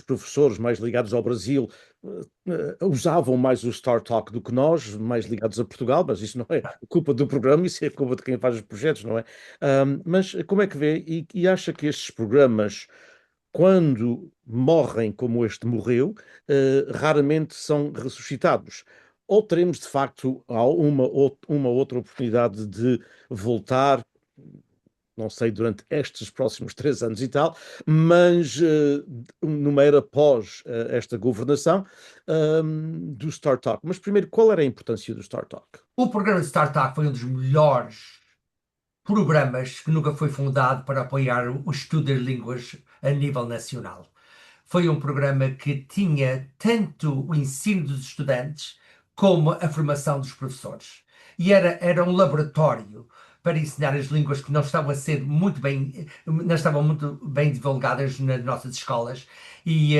professores mais ligados ao Brasil usavam mais o Start Talk do que nós, mais ligados a Portugal, mas isso não é culpa do programa, isso é culpa de quem faz os projetos, não é? Mas como é que vê e acha que estes programas, quando morrem como este morreu, raramente são ressuscitados? Ou teremos de facto uma outra oportunidade de voltar, não sei, durante estes próximos 3 anos e tal, mas numa era pós esta governação do Start Talk. Mas primeiro, qual era a importância do Start Talk? O programa de Startup foi um dos melhores programas que nunca foi fundado para apoiar o estudo das línguas a nível nacional. Foi um programa que tinha tanto o ensino dos estudantes como a formação dos professores. E era um laboratório para ensinar as línguas que não estavam a ser muito bem, não estavam muito bem divulgadas nas nossas escolas. E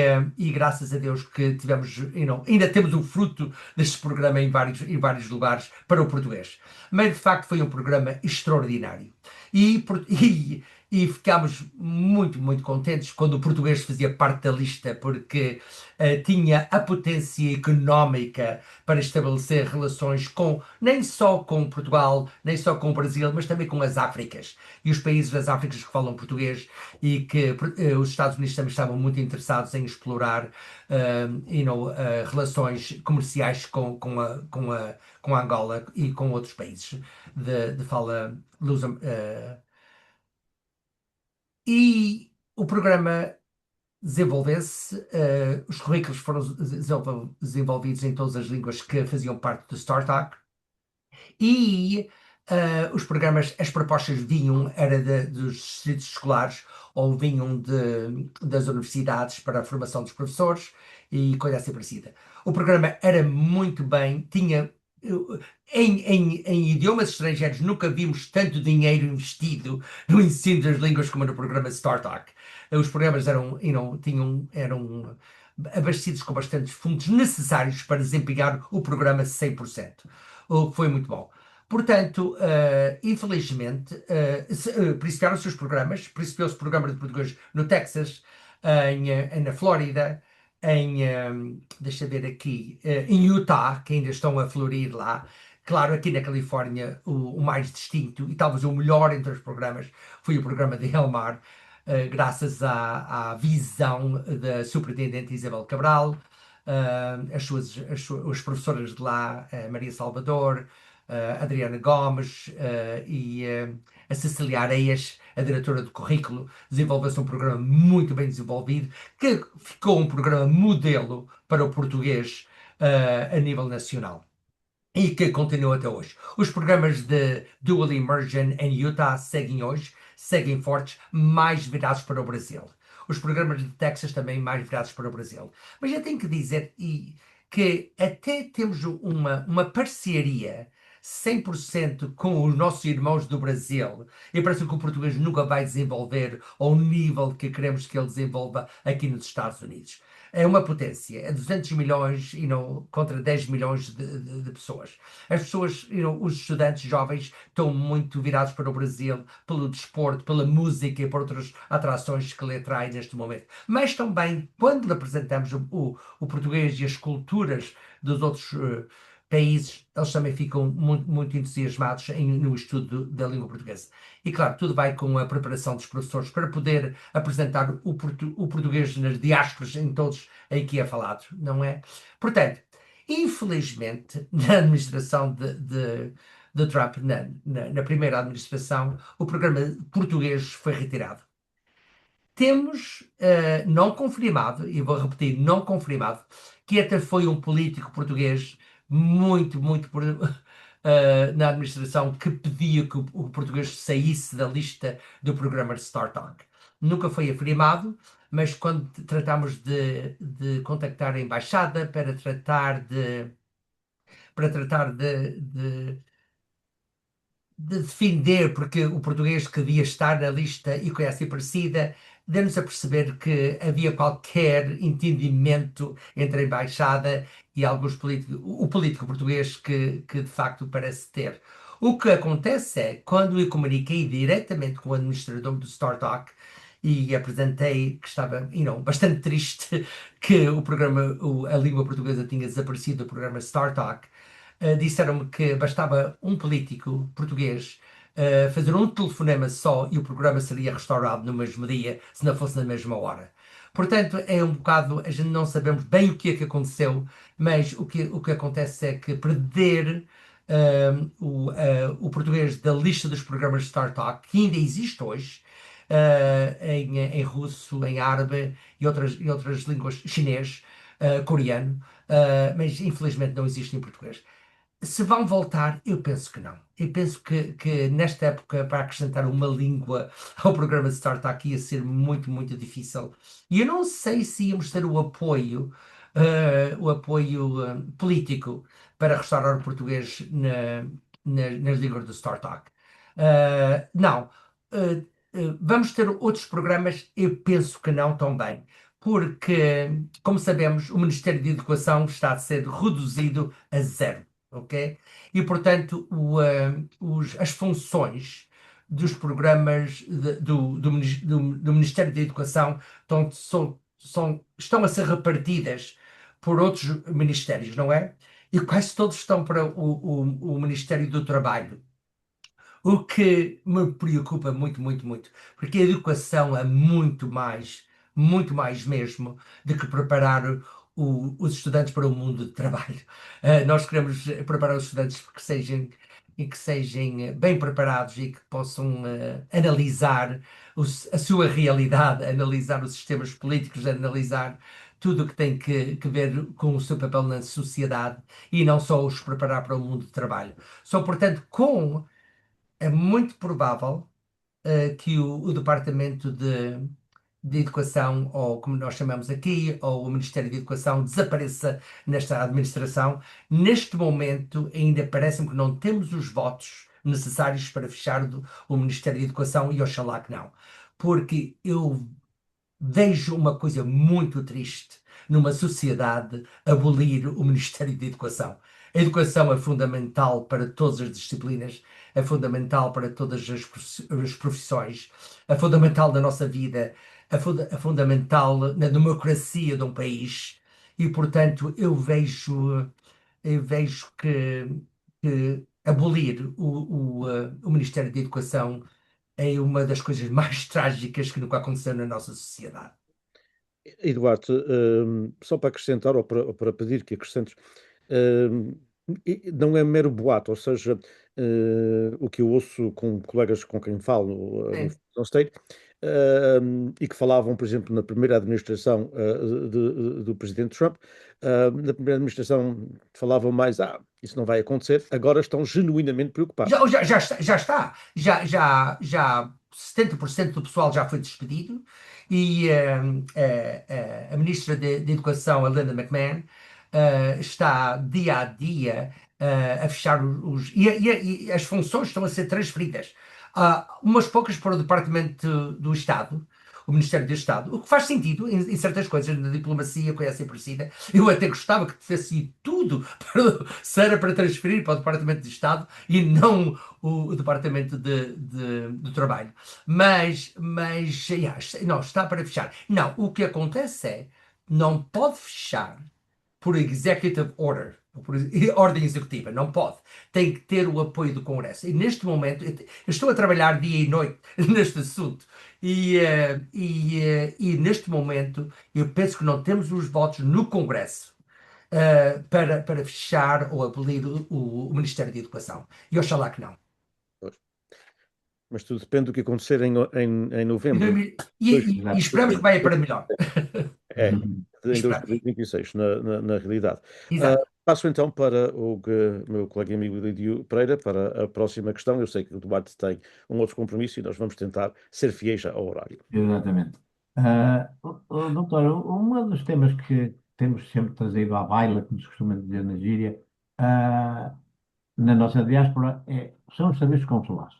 graças a Deus que tivemos, ainda temos o fruto deste programa em vários lugares para o português. Mas de facto foi um programa extraordinário. E ficámos muito, muito contentes quando o português fazia parte da lista, porque tinha a potência económica para estabelecer relações nem só com Portugal, nem só com o Brasil, mas também com as Áfricas e os países das Áfricas que falam português e que os Estados Unidos também estavam muito interessados em explorar relações comerciais com a Angola e com outros países de fala lusa. E o programa desenvolveu-se, os currículos foram desenvolvidos em todas as línguas que faziam parte do StarTalk e os programas, as propostas vinham, era dos distritos escolares ou vinham das universidades para a formação dos professores e coisa assim parecida. O programa era muito bem, tinha em idiomas estrangeiros nunca vimos tanto dinheiro investido no ensino das línguas como no programa StarTalk. Os programas eram abastecidos com bastantes fundos necessários para desempenhar o programa 100%, o que foi muito bom. Portanto, infelizmente, principiaram-se os programas, principiou-se o programa de português no Texas, na Flórida, deixa ver aqui, em Utah, que ainda estão a florir lá. Claro, aqui na Califórnia, o mais distinto e talvez o melhor entre os programas foi o programa de Elmar, graças à visão da Superintendente Isabel Cabral, as professoras de lá, Maria Salvador, Adriana Gomes e a Cecília Areias, a diretora do currículo, desenvolveu-se um programa muito bem desenvolvido, que ficou um programa modelo para o português a nível nacional. E que continua até hoje. Os programas de Dual Immersion em Utah seguem hoje, seguem fortes, mais virados para o Brasil. Os programas de Texas também mais virados para o Brasil. Mas eu tenho que dizer que até temos uma parceria 100% com os nossos irmãos do Brasil, e parece que o português nunca vai desenvolver ao nível que queremos que ele desenvolva aqui nos Estados Unidos. É uma potência, é 200 milhões contra 10 milhões de pessoas. As pessoas, os estudantes jovens estão muito virados para o Brasil pelo desporto, pela música e por outras atrações que lhe atraem neste momento. Mas também, quando lhe apresentamos o português e as culturas dos outros países, eles também ficam muito, muito entusiasmados no estudo da língua portuguesa. E claro, tudo vai com a preparação dos professores para poder apresentar o português nas diásporas em todos em que é falado, não é? Portanto, infelizmente, na administração de Trump, na primeira administração, o programa português foi retirado. Temos não confirmado, e vou repetir, não confirmado, que até foi um político português muito, muito na administração que pedia que o português saísse da lista do programa de StarTalk. Nunca foi afirmado, mas quando tratamos de contactar a embaixada para tratar de defender, porque o português que devia estar na lista e coisa assim parecida, deu-nos a perceber que havia qualquer entendimento entre a embaixada e alguns políticos, o político português que de facto parece ter. O que acontece é, quando eu comuniquei diretamente com o administrador do StarTalk e apresentei que estava, bastante triste que o programa, a língua portuguesa tinha desaparecido do programa StarTalk, disseram-me que bastava um político português fazer um telefonema só e o programa seria restaurado no mesmo dia, se não fosse na mesma hora. Portanto, é um bocado, a gente não sabemos bem o que é que aconteceu, mas o que acontece é que perder o português da lista dos programas de StarTalk, que ainda existe hoje, em russo, em árabe e outras línguas, chinês, coreano, mas infelizmente não existe em português. Se vão voltar, eu penso que não. Eu penso que nesta época, para acrescentar uma língua ao programa de Startup ia ser muito, muito difícil. E eu não sei se íamos ter o apoio político para restaurar o português nas línguas do Startup. Não. Vamos ter outros programas? Eu penso que não também. Porque, como sabemos, o Ministério da Educação está a ser reduzido a zero. Ok? E, portanto, as funções dos programas do Ministério da Educação estão a ser repartidas por outros ministérios, não é? E quase todos estão para o Ministério do Trabalho. O que me preocupa muito, muito, muito, porque a educação é muito mais mesmo, do que preparar os estudantes para o mundo de trabalho. Nós queremos preparar os estudantes que sejam bem preparados e que possam analisar a sua realidade, analisar os sistemas políticos, analisar tudo o que tem que ver com o seu papel na sociedade e não só os preparar para o mundo de trabalho. Só, portanto, é muito provável que o Departamento de Educação, ou como nós chamamos aqui, ou o Ministério de Educação, desapareça nesta administração. Neste momento, ainda parece-me que não temos os votos necessários para fechar o Ministério de Educação, e oxalá que não. Porque eu vejo uma coisa muito triste numa sociedade abolir o Ministério da Educação. A educação é fundamental para todas as disciplinas, é fundamental para todas as profissões, é fundamental na nossa vida, é fundamental na democracia de um país e, portanto, eu vejo que abolir o Ministério da Educação é uma das coisas mais trágicas que nunca aconteceu na nossa sociedade. Eduardo, só para acrescentar ou para pedir que acrescentes, hum, não é mero boato, ou seja, o que eu ouço com colegas com quem falo no Sim. Fresno State, e que falavam, por exemplo, na primeira administração do presidente Trump, na primeira administração falavam mais, isso não vai acontecer, agora estão genuinamente preocupados. Já está. Já 70% do pessoal já foi despedido e a ministra de Educação, a Linda McMahon, está dia a dia a fechar e as funções estão a ser transferidas. Umas poucas para o Departamento do Estado, o Ministério do Estado, o que faz sentido em certas coisas, na diplomacia, coisa assim parecida. Eu até gostava que tivesse ido tudo se era para transferir para o Departamento de Estado e não o Departamento do Trabalho. Não, está para fechar. Não, o que acontece é, não pode fechar por executive order, por ordem executiva, não pode. Tem que ter o apoio do Congresso. E neste momento, eu estou a trabalhar dia e noite neste assunto. E neste momento, eu penso que não temos os votos no Congresso para fechar ou abolir o Ministério da Educação. E oxalá que não. Pois. Mas tudo depende do que acontecer em E, novembro. e esperamos que vai para melhor. É, em Esperamos. 2026, na realidade. Exato. Passo então para o meu colega e amigo Lídio Pereira, para a próxima questão. Eu sei que o debate tem um outro compromisso e nós vamos tentar ser fiéis ao horário. Exatamente. Doutor, um dos temas que temos sempre trazido à baila, como se costuma dizer na gíria, ah, na nossa diáspora, são os serviços consulares.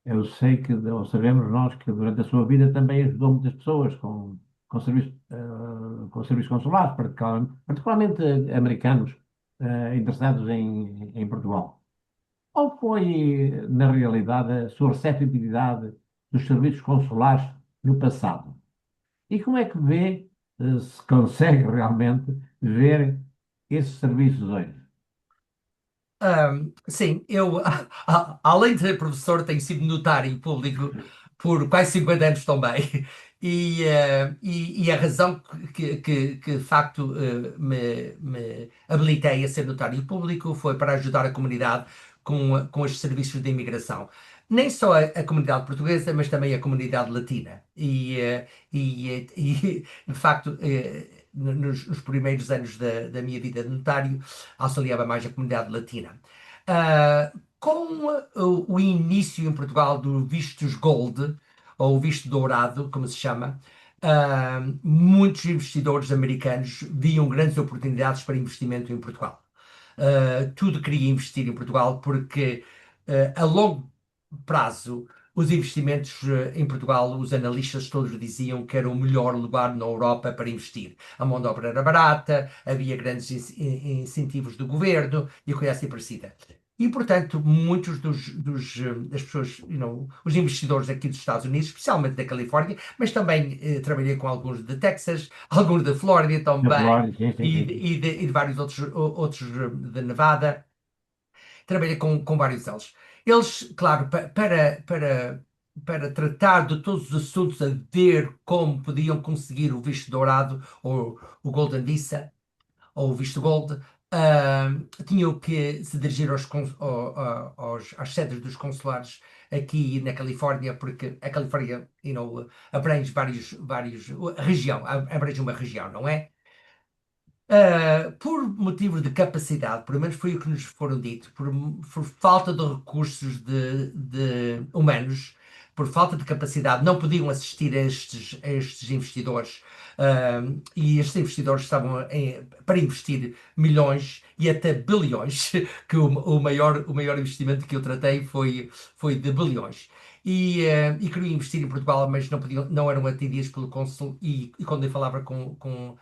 Eu sei que, ou sabemos nós, que durante a sua vida também ajudou muitas pessoas com serviços consulares, particularmente americanos, interessados em Portugal. Qual foi, na realidade, a sua receptividade dos serviços consulares no passado? E como é que vê, se consegue realmente ver esses serviços hoje? Sim, eu, além de ser professor, tenho sido notário público por quase 50 anos também. E a razão que de facto me habilitei a ser notário público foi para ajudar a comunidade com os serviços de imigração. Nem só a comunidade portuguesa, mas também a comunidade latina. De facto, nos primeiros anos da minha vida de notário, auxiliava mais a comunidade latina. Com o início em Portugal do vistos gold, ou visto dourado, como se chama, muitos investidores americanos viam grandes oportunidades para investimento em Portugal. Tudo queria investir em Portugal porque a longo prazo os investimentos em Portugal, os analistas todos diziam que era o melhor lugar na Europa para investir. A mão de obra era barata, havia grandes incentivos do governo e coisa assim parecida. E, portanto, muitos das pessoas, os investidores aqui dos Estados Unidos, especialmente da Califórnia, mas também trabalhei com alguns de Texas, alguns da Flórida Na também, Flórida, sim, sim, sim. e de vários outros de Nevada. Trabalhei com vários deles. Eles, claro, para tratar de todos os assuntos, a ver como podiam conseguir o visto dourado, ou o Golden Visa, ou o visto Gold, tinham que se dirigir às sedes dos consulares aqui na Califórnia, porque a Califórnia, abrange abrange uma região, não é? Por motivo de capacidade, pelo menos foi o que nos foram dito, por falta de recursos de humanos, por falta de capacidade, não podiam assistir a estes investidores. E estes investidores estavam para investir milhões e até bilhões, que o maior investimento que eu tratei foi de bilhões. E queriam investir em Portugal, mas não eram atendidos pelo cônsul. E quando eu falava com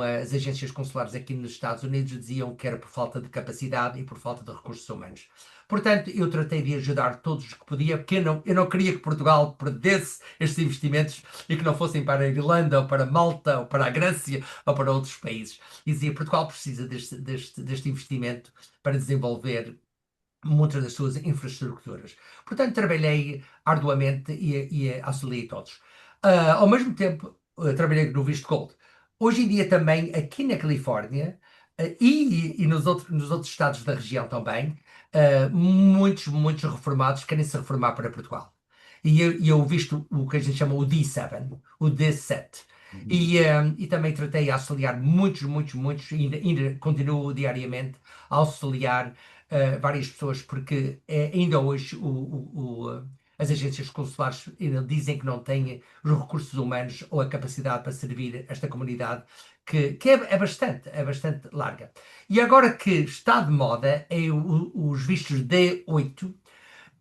as agências consulares aqui nos Estados Unidos, diziam que era por falta de capacidade e por falta de recursos humanos. Portanto, eu tratei de ajudar todos os que podia, porque eu não queria que Portugal perdesse estes investimentos e que não fossem para a Irlanda, ou para Malta, ou para a Grécia, ou para outros países. E dizia, Portugal precisa deste investimento para desenvolver muitas das suas infraestruturas. Portanto, trabalhei arduamente e auxiliei todos. Ao mesmo tempo, trabalhei no Visto Gold. Hoje em dia também, aqui na Califórnia, e nos outros estados da região também, muitos reformados querem se reformar para Portugal. E eu visto o que a gente chama o D7, o D7. E também tratei de auxiliar muitos, ainda continuo diariamente a auxiliar várias pessoas, porque ainda hoje as agências consulares ainda dizem que não têm os recursos humanos ou a capacidade para servir esta comunidade, que é bastante larga. E agora que está de moda é os vistos D8,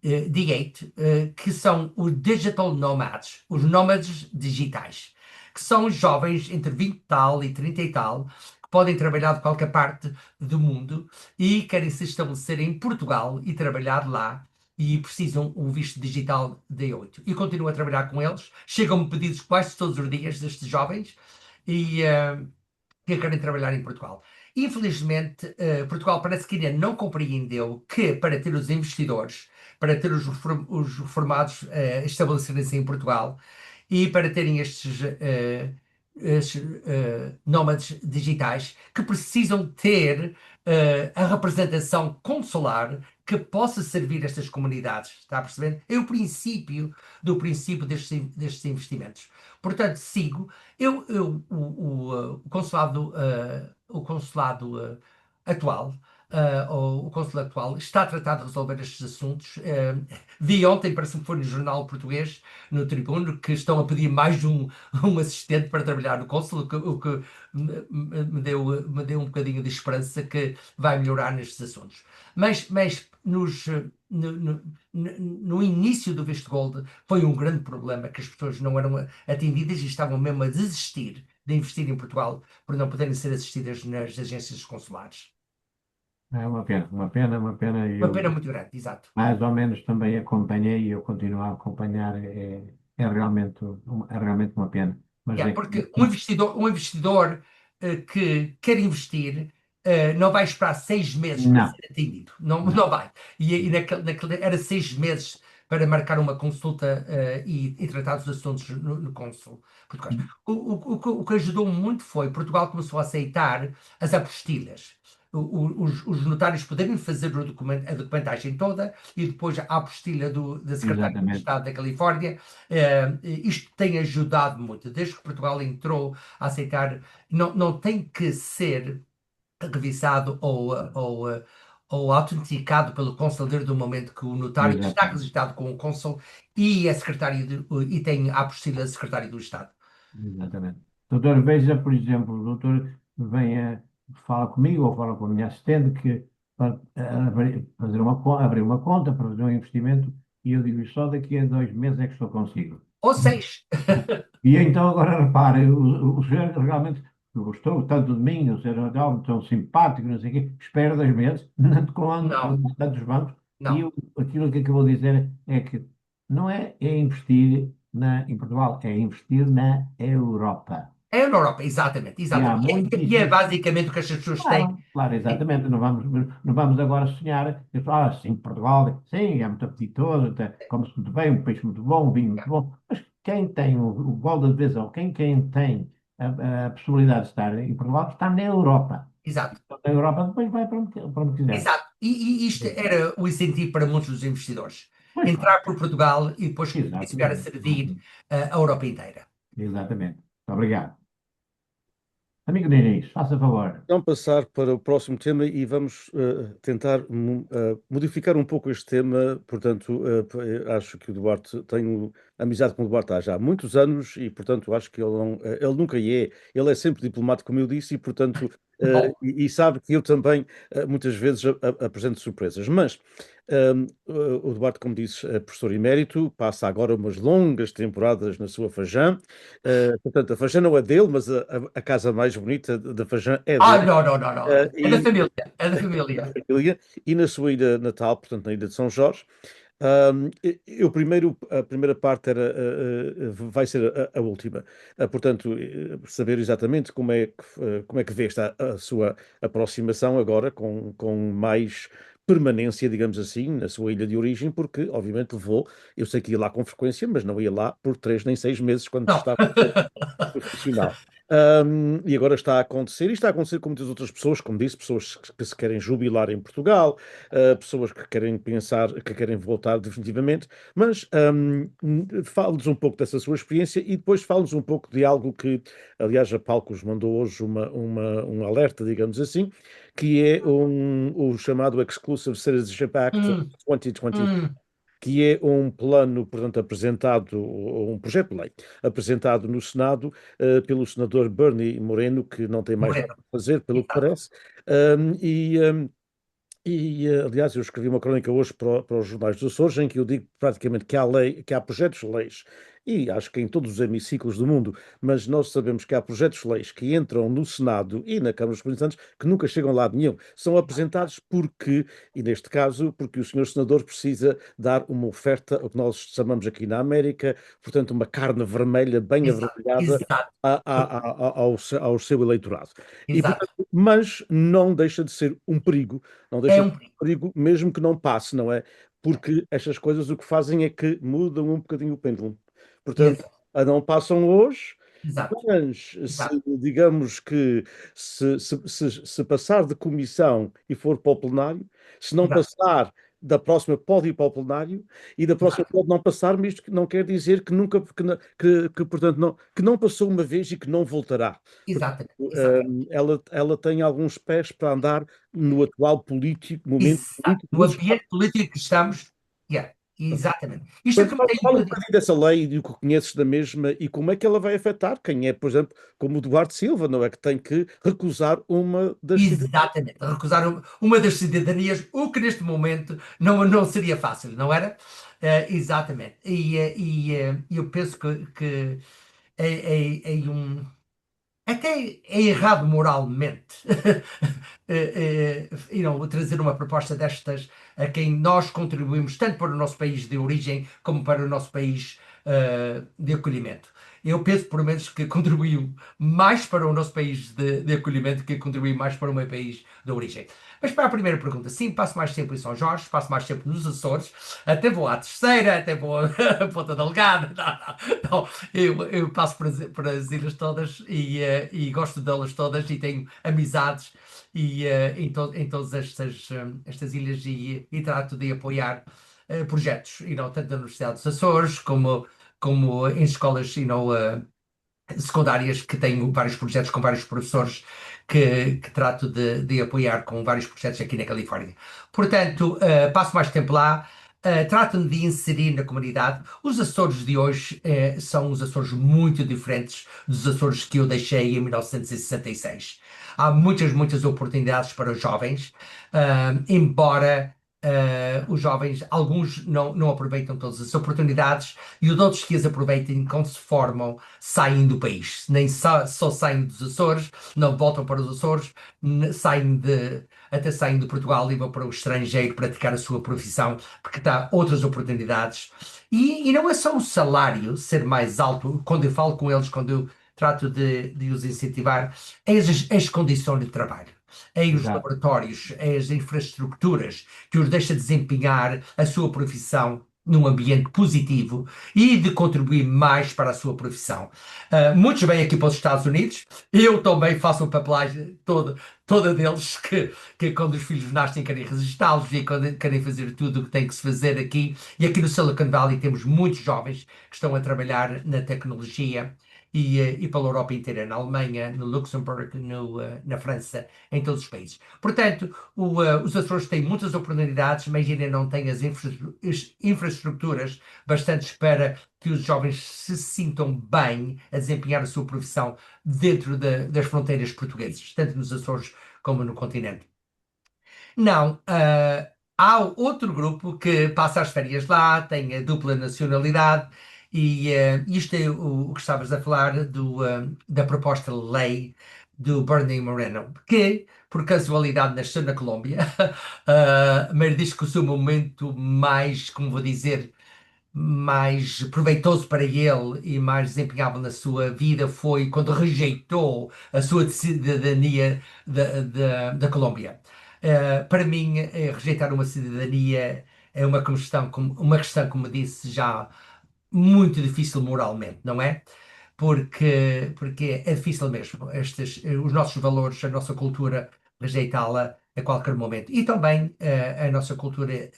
D8, que são os Digital Nomads, os nómadas digitais, que são jovens entre 20 e tal e 30 e tal, que podem trabalhar de qualquer parte do mundo e querem se estabelecer em Portugal e trabalhar lá e precisam um visto digital D8. E continuo a trabalhar com eles. Chegam-me pedidos quase todos os dias destes jovens e que querem trabalhar em Portugal. Infelizmente, Portugal parece que ainda não compreendeu que para ter os investidores, para ter os reformados estabelecerem-se em Portugal e para terem estes nómadas digitais que precisam ter a representação consular que possa servir estas comunidades, está a perceber? É o princípio destes investimentos. Portanto, sigo. O consulado, atual, o consulado atual está a tratar de resolver estes assuntos. Vi ontem, parece que foi no jornal português, no Tribuno, que estão a pedir mais um assistente para trabalhar no cônsul, o que me deu um bocadinho de esperança que vai melhorar nestes assuntos. Mas no início do visto gold foi um grande problema que as pessoas não eram atendidas e estavam mesmo a desistir de investir em Portugal por não poderem ser assistidas nas agências consulares. É uma pena, uma pena, uma pena. Uma pena muito grande, exato. Mais ou menos também acompanhei e eu continuo a acompanhar. É realmente uma pena. Mas Porque um investidor que quer investir não vai esperar 6 meses para não, ser atendido. Não, não. não vai. E era 6 meses para marcar uma consulta e tratar dos assuntos no cônsul português. O que ajudou muito foi Portugal começou a aceitar as apostilhas. Os notários poderem fazer a documentagem toda e depois a apostilha da Secretaria de Exatamente. Estado da Califórnia. Isto tem ajudado muito. Desde que Portugal entrou a aceitar, não tem que ser revisado ou autenticado pelo cônsul desde o momento que o notário está Exatamente. registrado com o cônsul e é e tem a apostila da Secretaria do Estado. Exatamente. Doutor, veja, por exemplo, o doutor fala comigo ou fala com a minha assistente que para abrir uma conta para fazer um investimento e eu digo só daqui a 2 meses é que estou consigo. Ou 6. E então agora repare, o senhor realmente gostou tanto de mim, o senhor é tão simpático, não sei o quê, espera 2 meses, Não, com tantos bancos, e não. aquilo que acabou de dizer é que não é investir em Portugal, é investir na Europa. É na Europa, exatamente, E há exatamente. E é muitíssimos. basicamente o que as pessoas têm. Claro, claro, exatamente. Não vamos agora sonhar, eu falo, sim, Portugal, sim, é muito apetitoso, come-se muito bem, um peixe muito bom, um vinho muito bom. Mas quem tem o gol da divisão, quem tem a possibilidade de estar em Portugal, está na Europa. Exato, Na Europa depois vai para onde quiser. exato. E isto era o incentivo para muitos dos investidores. Pois Entrar claro, por Portugal e depois ficar a exatamente. servir a Europa inteira. Exatamente. Muito obrigado. Amigo Diniz, faça favor. Então, passar para o próximo tema e vamos tentar modificar um pouco este tema. Portanto, acho que o Duarte, tenho amizade com o Duarte há já muitos anos e, portanto, acho que ele nunca ele é sempre diplomático, como eu disse, e, portanto, Bom, e sabe que eu também muitas vezes apresento surpresas. Mas o Duarte, como disse, é professor emérito, passa agora umas longas temporadas na sua Fajã. Portanto, a Fajã não é dele, mas a casa mais bonita da Fajã é dele. não, não, não, não. É da E família, é da família. família, e na sua ilha natal, portanto, na ilha de São Jorge. A primeira parte vai ser a última. Portanto, saber exatamente como é que vê a sua aproximação agora com mais permanência, digamos assim, na sua ilha de origem, porque, obviamente, eu sei que ia lá com frequência, mas não ia lá por 3 nem 6 meses quando Não. estava profissional. E agora está a acontecer, e está a acontecer com muitas outras pessoas, como disse, pessoas que se querem jubilar em Portugal, pessoas que querem pensar, que querem voltar definitivamente, mas fale-nos um pouco dessa sua experiência e depois fale-nos um pouco de algo que, aliás, a Palcos mandou hoje um alerta, digamos assim, que é o chamado Exclusive Citizenship Act Hum, 2020, hum. que é um plano, portanto, apresentado, um projeto de lei, apresentado no Senado pelo senador Bernie Moreno, que não tem mais nada Moreno. a fazer, pelo que Exato. parece. Aliás, eu escrevi uma crónica hoje para os jornais dos Açores, em que eu digo praticamente que há lei, que há projetos de leis, e acho que em todos os hemiciclos do mundo, mas nós sabemos que há projetos de leis que entram no Senado e na Câmara dos Representantes que nunca chegam a lado nenhum. São apresentados porque, e neste caso, porque o senhor senador precisa dar uma oferta, o que nós chamamos aqui na América, portanto, uma carne vermelha, bem Exato. avermelhada, Exato. ao seu eleitorado. E, Exato. portanto, mas não deixa de ser um perigo, não É deixa de um ser um perigo, mesmo que não passe, não é? Porque estas coisas o que fazem é que mudam um bocadinho o pêndulo. Portanto, Exato. não passam hoje, Exato. mas Exato. digamos que se passar de comissão e for para o plenário, se não Exato. passar da próxima pode ir para o plenário e da próxima Exato. pode não passar, mas isto não quer dizer que nunca, portanto, não, que não passou uma vez e que não voltará. Exatamente. Exatamente. Ela tem alguns pés para andar no atual momento Exato. político No nos Estados ambiente político que estamos. Yeah. Exatamente. Isto é Unidos. que me tem Fala um impedido. bocadinho dessa lei e o que conheces da mesma e como é que ela vai afetar quem é, por exemplo, como o Duarte Silva, não é? Que tem que recusar uma das cidadanias. Exatamente. Recusar uma das cidadanias, o que neste momento não seria fácil, não era? Exatamente. Eu penso que é um. Até é errado moralmente trazer uma proposta destas a quem nós contribuímos tanto para o nosso país de origem como para o nosso país de acolhimento. Eu penso, por menos, que contribuiu mais para o nosso país de acolhimento que contribuiu mais para o meu país de origem. Mas para a primeira pergunta, sim, passo mais tempo em São Jorge, passo mais tempo nos Açores, até vou à Terceira, até vou a Ponta Delgada, não, eu passo para as ilhas todas e gosto delas todas e tenho amizades em todas estas ilhas e trato de apoiar projetos, tanto da Universidade dos Açores como em escolas, secundárias que tenho vários projetos com vários professores que trato de apoiar com vários projetos aqui na Califórnia. Portanto, passo mais tempo lá, trato-me de inserir na comunidade. Os Açores de hoje são os Açores muito diferentes dos Açores que eu deixei em 1966. Há muitas, muitas oportunidades para os jovens, embora os jovens, alguns não aproveitam todas as oportunidades e os outros que as aproveitem, quando se formam, saem do país. Nem só saem dos Açores, não voltam para os Açores, até saem de Portugal e vão para o estrangeiro praticar a sua profissão, porque dá outras oportunidades. E não é só o salário ser mais alto, quando eu falo com eles, quando eu trato de os incentivar, é as condições de trabalho. É os Exato. laboratórios, é as infraestruturas que os deixa desempenhar a sua profissão num ambiente positivo e de contribuir mais para a sua profissão. Muitos vêm aqui para os Estados Unidos, eu também faço a papelagem toda deles, que quando os filhos nascem querem registá-los e quando querem fazer tudo o que tem que se fazer aqui. E aqui no Silicon Valley temos muitos jovens que estão a trabalhar na tecnologia. E pela Europa inteira, na Alemanha, no Luxemburgo, na França, em todos os países. Portanto, os Açores têm muitas oportunidades, mas ainda não têm as infraestruturas bastantes para que os jovens se sintam bem a desempenhar a sua profissão dentro das fronteiras portuguesas, tanto nos Açores como no continente. Não, há outro grupo que passa as férias lá, tem a dupla nacionalidade, e isto é o que estavas a falar da proposta de lei do Bernie Moreno, que, por casualidade, nasceu na Colômbia, mas diz que o seu momento mais, como vou dizer, mais proveitoso para ele e mais desempenhável na sua vida foi quando rejeitou a sua cidadania da Colômbia. Para mim, rejeitar uma cidadania é uma questão, como disse, já muito difícil moralmente, não é? Porque é difícil mesmo os nossos valores, a nossa cultura, rejeitá-la a qualquer momento. E também a nossa cultura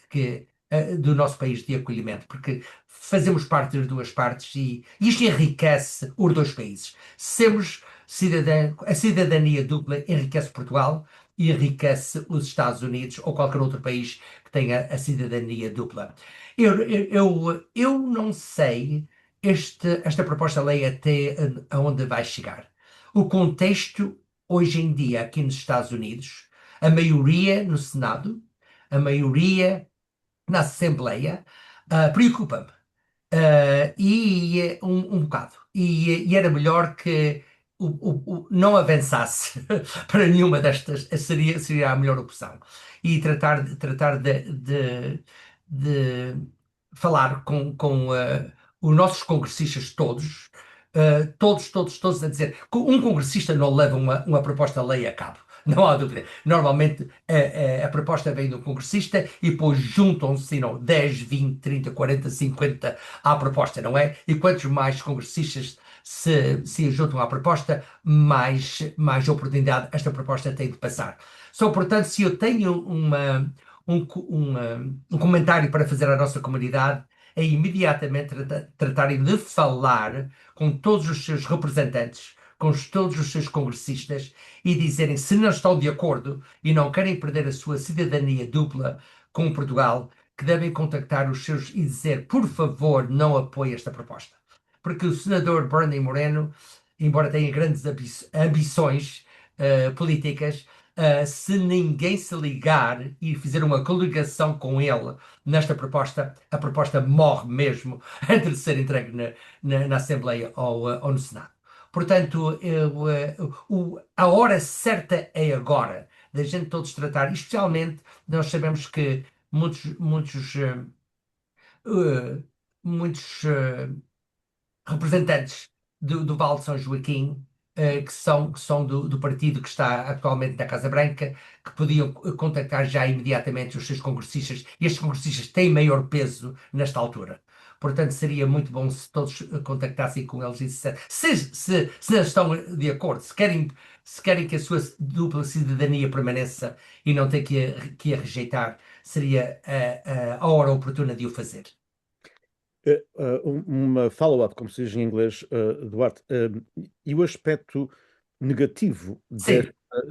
do nosso país de acolhimento, porque fazemos parte das duas partes e isto enriquece os dois países. Sermos a cidadania dupla enriquece Portugal enriquece os Estados Unidos ou qualquer outro país que tenha a cidadania dupla. Eu não sei esta proposta de lei até aonde vai chegar. O contexto, hoje em dia, aqui nos Estados Unidos, a maioria no Senado, a maioria na Assembleia, preocupa-me. Um bocado. E era melhor que não avançasse para nenhuma destas, seria a melhor opção. E tratar de falar com os nossos congressistas todos, todos a dizer que um congressista não leva uma proposta de lei a cabo. Não há dúvida. Normalmente a proposta vem do congressista e depois juntam-se, não, 10, 20, 30, 40, 50 à proposta, não é? E quantos mais congressistas se juntam à proposta, mais oportunidade esta proposta tem de passar. Só, portanto, se eu tenho um comentário para fazer à nossa comunidade, é imediatamente tratarem de falar com todos os seus representantes, com todos os seus congressistas e dizerem se não estão de acordo e não querem perder a sua cidadania dupla com Portugal, que devem contactar os seus e dizer, por favor, não apoie esta proposta. Porque o senador Bernie Moreno, embora tenha grandes ambições políticas, se ninguém se ligar e fizer uma coligação com ele nesta proposta, a proposta morre mesmo antes de ser entregue na Assembleia ou no Senado. Portanto, a hora certa é agora, da gente todos tratar, especialmente nós sabemos que muitos representantes do Vale de São Joaquim, que são do partido que está atualmente na Casa Branca, que podiam contactar já imediatamente os seus congressistas, e estes congressistas têm maior peso nesta altura. Portanto, seria muito bom se todos contactassem com eles e se eles estão de acordo, se querem que a sua dupla cidadania permaneça e não ter que a rejeitar, seria a hora oportuna de o fazer. Uma follow-up, como se diz em inglês, Duarte, e o aspecto negativo Sim,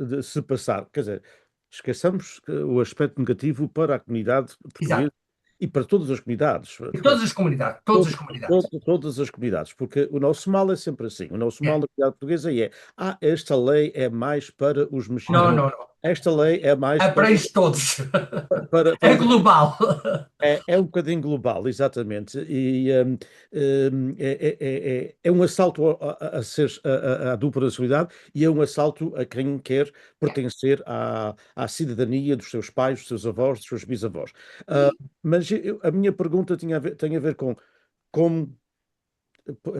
de se passar, quer dizer, esqueçamos o aspecto negativo para a comunidade portuguesa exato. e para todas as comunidades, E todas as comunidades, todas as comunidades. todas as comunidades, porque o nosso mal é sempre assim, o nosso mal É. da comunidade portuguesa esta lei é mais para os Não, mexicanos, não, não. esta lei é mais Abrange todos. para É os global. é um bocadinho global, exatamente, e é um assalto à dupla nacionalidade e é um assalto a quem quer pertencer à cidadania dos seus pais, dos seus avós, dos seus bisavós. Ah, mas a minha pergunta tem a ver com como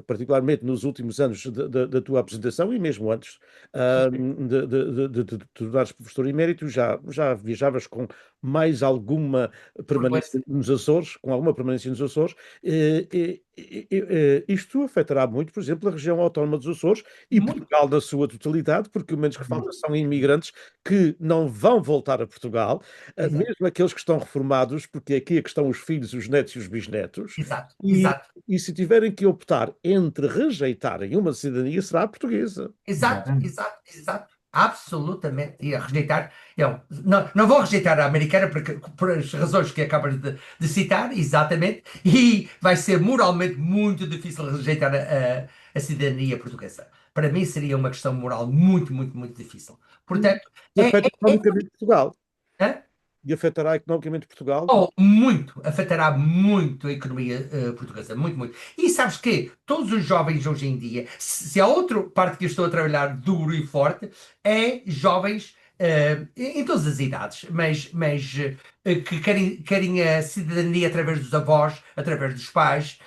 particularmente nos últimos anos da tua apresentação e mesmo antes de tornares professor emérito, já viajavas com mais alguma permanência Frequência. nos Açores, com alguma permanência nos Açores. Isto afetará muito, por exemplo, a região autónoma dos Açores e Muito. Portugal na sua totalidade, porque o menos que falta são imigrantes que não vão voltar a Portugal, Exato, mesmo aqueles que estão reformados, porque aqui é que estão os filhos, os netos e os bisnetos. exato, E exato, se tiverem que optar entre rejeitarem uma cidadania, será a portuguesa. exato, Exatamente. exato, exato. Absolutamente. E a rejeitar. Não vou rejeitar a americana por as razões que acabas de citar, exatamente. E vai ser moralmente muito difícil rejeitar a cidadania portuguesa. Para mim seria uma questão moral muito, muito, muito difícil. Portanto, E afeta economicamente Portugal. é, E afetará economicamente Portugal. oh, muito, afetará muito a economia portuguesa, muito, muito. E sabes que todos os jovens hoje em dia, se há outra parte que eu estou a trabalhar duro e forte, é jovens em todas as idades, mas que querem a cidadania através dos avós, através dos pais,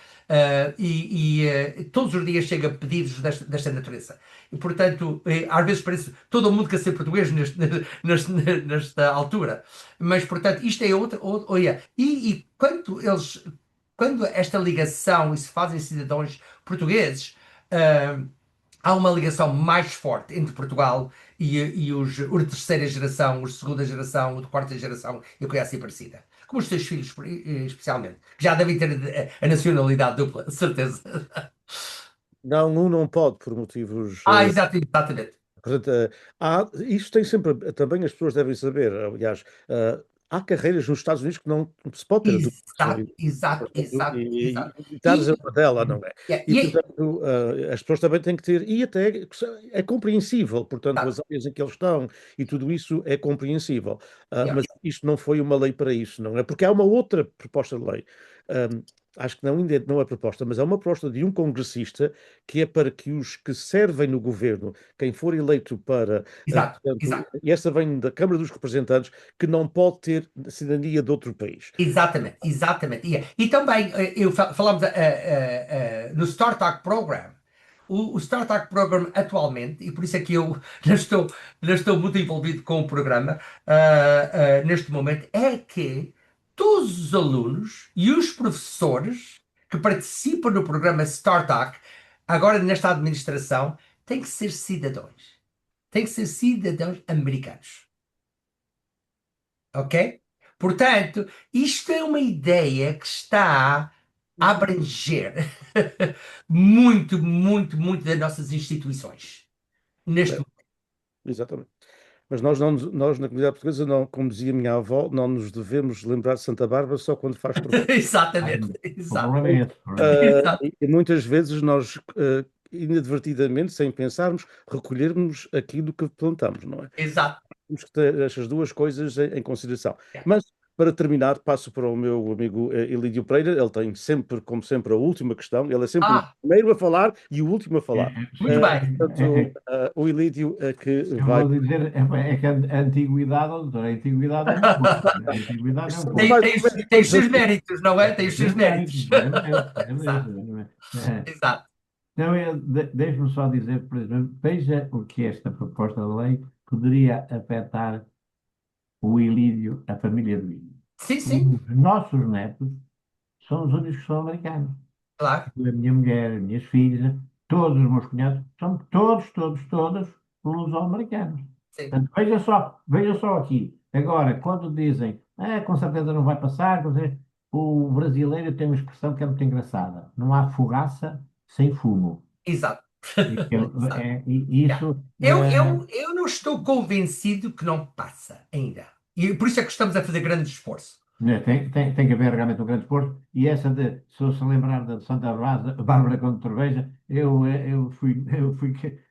todos os dias chega pedidos desta natureza. E, portanto, às vezes parece todo mundo quer ser português nesta altura. Mas, portanto, isto é olha, e quando esta ligação e se fazem cidadãos portugueses, ah, há uma ligação mais forte entre Portugal e os de terceira geração, os de segunda geração, os de quarta geração e coisa assim parecida. Como os teus filhos, especialmente, que já devem ter a nacionalidade dupla, certeza. Não, um não pode por motivos. Exatamente. Portanto, isto tem sempre, também as pessoas devem saber, aliás, há carreiras nos Estados Unidos que não se pode ter a dupla Exato, personalidade. exato, Portanto, exato, exato. militares é E, uma dela, não é? yeah, E, portanto, as pessoas também têm que ter, e até é compreensível, portanto, as exato, áreas em que eles estão e tudo isso é compreensível. yeah, Mas isto não foi uma lei para isso, não é? Porque há uma outra proposta de lei. Ah, Acho que não, ainda não é proposta, mas é uma proposta de um congressista que é para que os que servem no governo, quem for eleito para, exato, portanto, exato. e essa vem da Câmara dos Representantes, que não pode ter cidadania de outro país. Exatamente, exatamente. E também, falamos no Startup Program. O Startup Program atualmente, e por isso é que eu não estou muito envolvido com o programa neste momento, é que todos os alunos e os professores que participam no programa Startup, agora nesta administração, têm que ser cidadãos. Têm que ser cidadãos americanos. Ok? Portanto, isto é uma ideia que está a abranger muito, muito, muito das nossas instituições neste É, exatamente. Mas nós, na comunidade portuguesa, não, como dizia a minha avó, não nos devemos lembrar de Santa Bárbara só quando faz trovão. momento. Exatamente, Ai, o exato, problema é esse. O problema é esse. exato, E muitas vezes nós, inadvertidamente, sem pensarmos, recolhermos aquilo que plantamos, não é? exato. Temos que ter estas duas coisas em consideração. Yeah. Mas, para terminar, passo para o meu amigo Elídio Pereira. Ele tem sempre, como sempre, a última questão. Ele é sempre o Ah, primeiro a falar e o último a falar. muito bem. Portanto, o Elídio é que Eu vai. vou dizer, é que a antiguidade, ó, doutor, a antiguidade é um pouco. A antiguidade é um Somos pouco. mais ou menos Tem os todos seus assim. méritos, não é? Tem os seus méritos. É Exato, mesmo. exato. Não, deixe-me só dizer, por exemplo, veja o que esta proposta de lei poderia afetar o Ilírio, a família do Ilírio. Sim, sim, Os nossos netos são os únicos que são americanos. claro. A minha mulher, as minhas filhas, todos os meus cunhados, são todos luso-americanos. Sim, Portanto, veja só aqui. Agora, quando dizem, com certeza não vai passar, quer dizer, o brasileiro tem uma expressão que é muito engraçada. Não há fogaça sem fumo. exato. Exato. E Yeah. isso, Eu não estou convencido que não passa ainda. E por isso é que estamos a fazer grande esforço. né, tem que haver realmente um grande esforço. E essa de, se eu se lembrar da Santa Bárbara quando Torveja, eu fui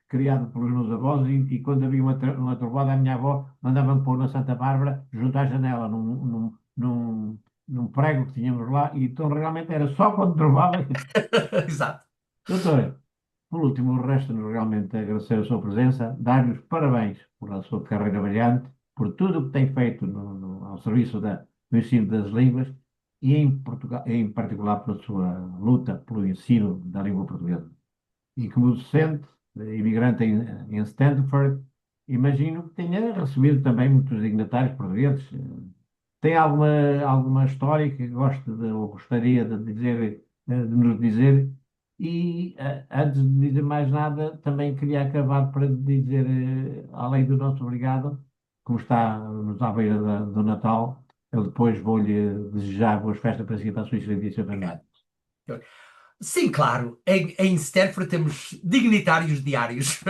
criado pelos meus avós e quando havia uma trovoada, a minha avó mandava-me pôr na Santa Bárbara junto à janela, num prego que tínhamos lá, e então realmente era só quando trovava. Exato. Doutor, por último, resta-nos realmente agradecer a sua presença, dar-lhe os parabéns pela sua carreira brilhante, por tudo o que tem feito ao serviço do ensino das línguas e em Portugal, em particular pela sua luta pelo ensino da língua portuguesa. E como docente, imigrante em Stanford, imagino que tenha recebido também muitos dignatários portugueses. Tem alguma história que goste ou gostaria de dizer, de nos dizer? E antes de dizer mais nada, também queria acabar para dizer, além do nosso obrigado, como nos à beira do Natal, eu depois vou-lhe desejar boas festas para si, para a sua excelentíssima família. Obrigado. Sim, claro. Em Stanford temos dignitários diários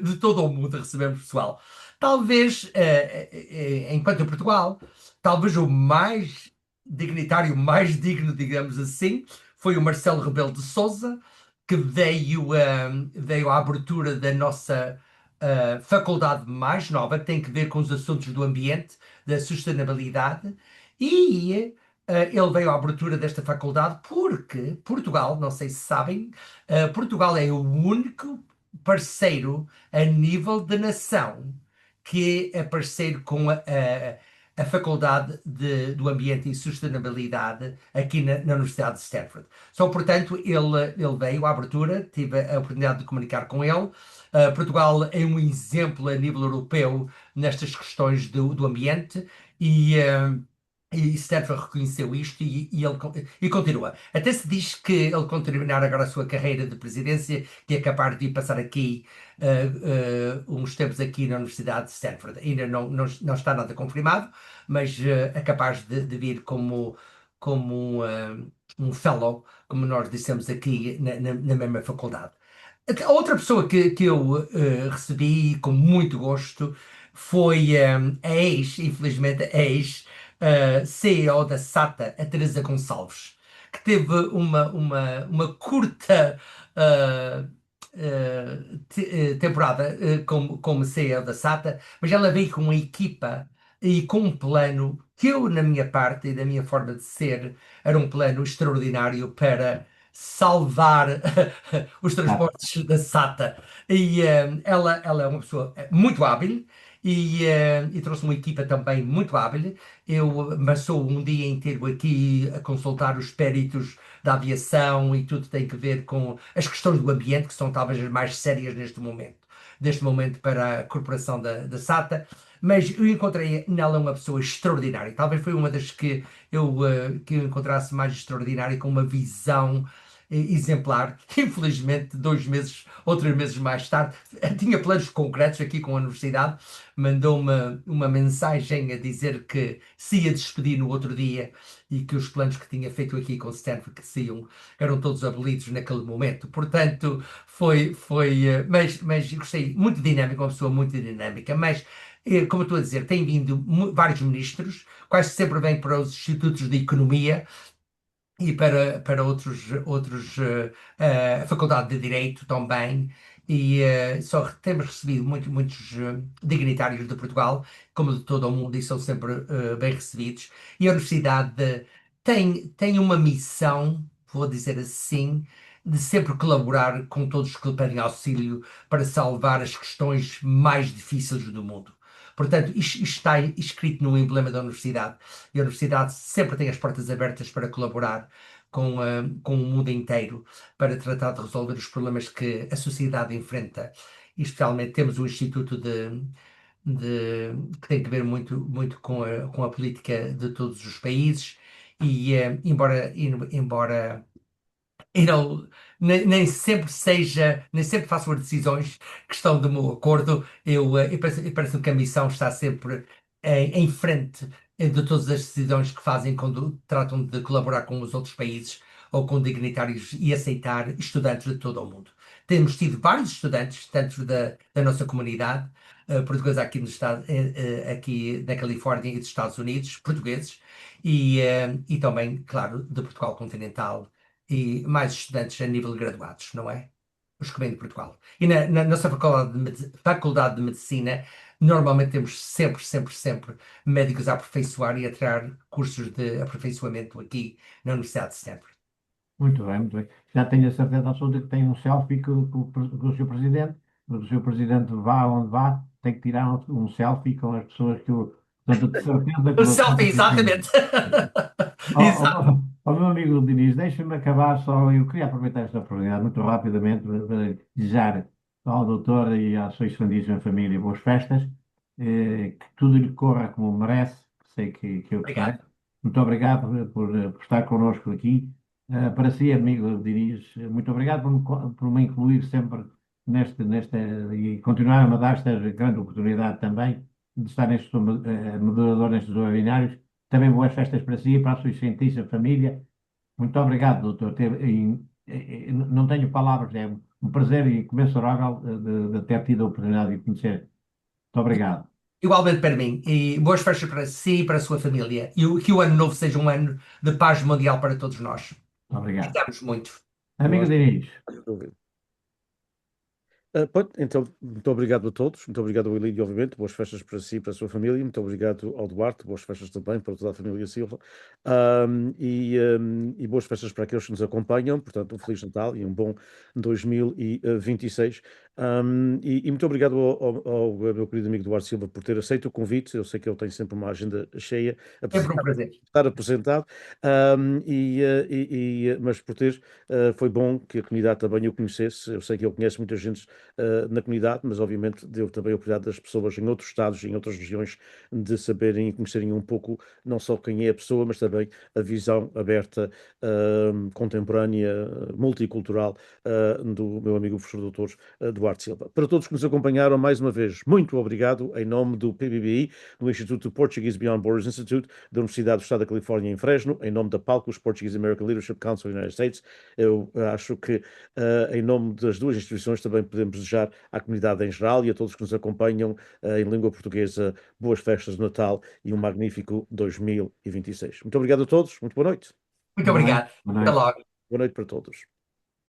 de todo o mundo, recebemos pessoal. Talvez, enquanto em Portugal, talvez o mais dignitário, mais digno, digamos assim, foi o Marcelo Rebelo de Sousa, que veio à abertura da nossa faculdade mais nova, que tem que ver com os assuntos do ambiente, da sustentabilidade, e ele veio à abertura desta faculdade porque Portugal, não sei se sabem, Portugal é o único parceiro a nível de nação que é parceiro com a Faculdade do Ambiente e Sustentabilidade aqui na Universidade de Stanford. Só, portanto, ele veio à abertura, tive a oportunidade de comunicar com ele. Portugal é um exemplo a nível europeu nestas questões do ambiente e Stanford reconheceu isto e continua. Até se diz que ele, quando terminar agora a sua carreira de presidência, que é capaz de ir passar aqui uns tempos aqui na Universidade de Stanford. Ainda não está nada confirmado, mas é capaz de vir como um fellow, como nós dissemos aqui na mesma faculdade. A outra pessoa que eu recebi com muito gosto foi a infelizmente, a CEO da SATA, a Teresa Gonçalves, que teve uma curta eh, temporada como CEO da SATA, mas ela veio com uma equipa e com um plano que eu, na minha parte e da minha forma de ser, era um plano extraordinário para salvar os Ah, transportes da SATA. E ela é uma pessoa muito hábil e trouxe uma equipa também muito hábil. Eu passou um dia inteiro aqui a consultar os peritos da aviação e tudo tem que ver com as questões do ambiente, que são talvez as mais sérias neste momento para a corporação da SATA. Mas eu encontrei nela uma pessoa extraordinária. Talvez foi uma das que eu encontrasse mais extraordinária, com uma visão exemplar. Infelizmente, 2 meses ou 3 meses mais tarde, tinha planos concretos aqui com a universidade, mandou-me uma mensagem a dizer que se ia despedir no outro dia e que os planos que tinha feito aqui com Stanford eram todos abolidos naquele momento. Portanto, mas gostei, muito dinâmica, uma pessoa muito dinâmica, mas como eu estou a dizer, tem vindo vários ministros, quase sempre vêm para os institutos de economia e para outros a Faculdade de Direito também, e só temos recebido muitos dignitários de Portugal, como de todo o mundo, e são sempre bem recebidos. E a Universidade tem uma missão, vou dizer assim, de sempre colaborar com todos que lhe pedem auxílio para salvar as questões mais difíceis do mundo. Portanto, isto está escrito no emblema da Universidade. E a Universidade sempre tem as portas abertas para colaborar com o mundo inteiro para tratar de resolver os problemas que a sociedade enfrenta. E especialmente temos o Instituto que tem que ver muito com a política de todos os países. E embora e não, nem sempre faço as decisões que estão do meu acordo. Eu parece que a missão está sempre em frente de todas as decisões que fazem quando tratam de colaborar com os outros países ou com dignitários e aceitar estudantes de todo o mundo. Temos tido vários estudantes dentro da nossa comunidade portuguesa aqui no estado, aqui na Califórnia e dos Estados Unidos, portugueses, e também, claro, de Portugal continental e mais estudantes a nível de graduados, não é? Os que vêm de Portugal. E na nossa faculdade de Medicina, normalmente temos sempre médicos a aperfeiçoar e a tirar cursos de aperfeiçoamento aqui na Universidade de Stanford. muito bem, muito bem. Já tenho a certeza absoluta que tem um selfie com o Sr. Presidente. Quando o Sr. Presidente vá onde vá, tem que tirar um selfie com as pessoas que o. Portanto, de certeza que O o selfie, Sr. exatamente. Exato. Ó meu amigo Diniz, deixa-me acabar só. Eu queria aproveitar esta oportunidade muito rapidamente para desejar ao doutor e à sua excelentíssima família boas festas, que tudo lhe corra como merece, sei que eu que merece. Obrigado. Muito obrigado por estar connosco aqui. Para si, amigo Diniz, muito obrigado por me incluir sempre neste, e continuar a me dar esta grande oportunidade também de estar moderador nestes webinários. Também boas festas para si e para a sua excelentíssima família. Muito obrigado, doutor. Não tenho palavras, é um prazer incomensurável de ter tido a oportunidade de conhecer. Muito obrigado. Igualmente para mim. E boas festas para si e para a sua família. E que o ano novo seja um ano de paz mundial para todos nós. Muito obrigado. Gostamos muito. Amigo Nós, Diniz, pronto, então, muito obrigado a todos, muito obrigado ao Elídio, obviamente, boas festas para si e para a sua família, muito obrigado ao Duarte, boas festas também para toda a família Silva, e boas festas para aqueles que nos acompanham, portanto, um Feliz Natal e um bom 2026. E muito obrigado ao meu querido amigo Duarte Silva por ter aceito o convite, eu sei que ele tem sempre uma agenda cheia, Sempre apesar um de prazer. estar apresentado, mas por ter, foi bom que a comunidade também o conhecesse, eu sei que ele conhece muita gente na comunidade, mas obviamente deu também a oportunidade das pessoas em outros estados, em outras regiões, de saberem e conhecerem um pouco não só quem é a pessoa, mas também a visão aberta, contemporânea, multicultural, do meu amigo professor doutor Duarte Silva. Para todos que nos acompanharam, mais uma vez, muito obrigado em nome do PBBI, do Instituto Portuguese Beyond Borders Institute, da Universidade do Estado da Califórnia em Fresno, em nome da PALCUS, Portuguese American Leadership Council of the United States. Eu acho que, em nome das duas instituições, também podemos desejar à comunidade em geral e a todos que nos acompanham em língua portuguesa boas festas de Natal e um magnífico 2026. Muito obrigado a todos, muito boa noite. Muito obrigado. Boa Até noite. logo. Boa noite para todos.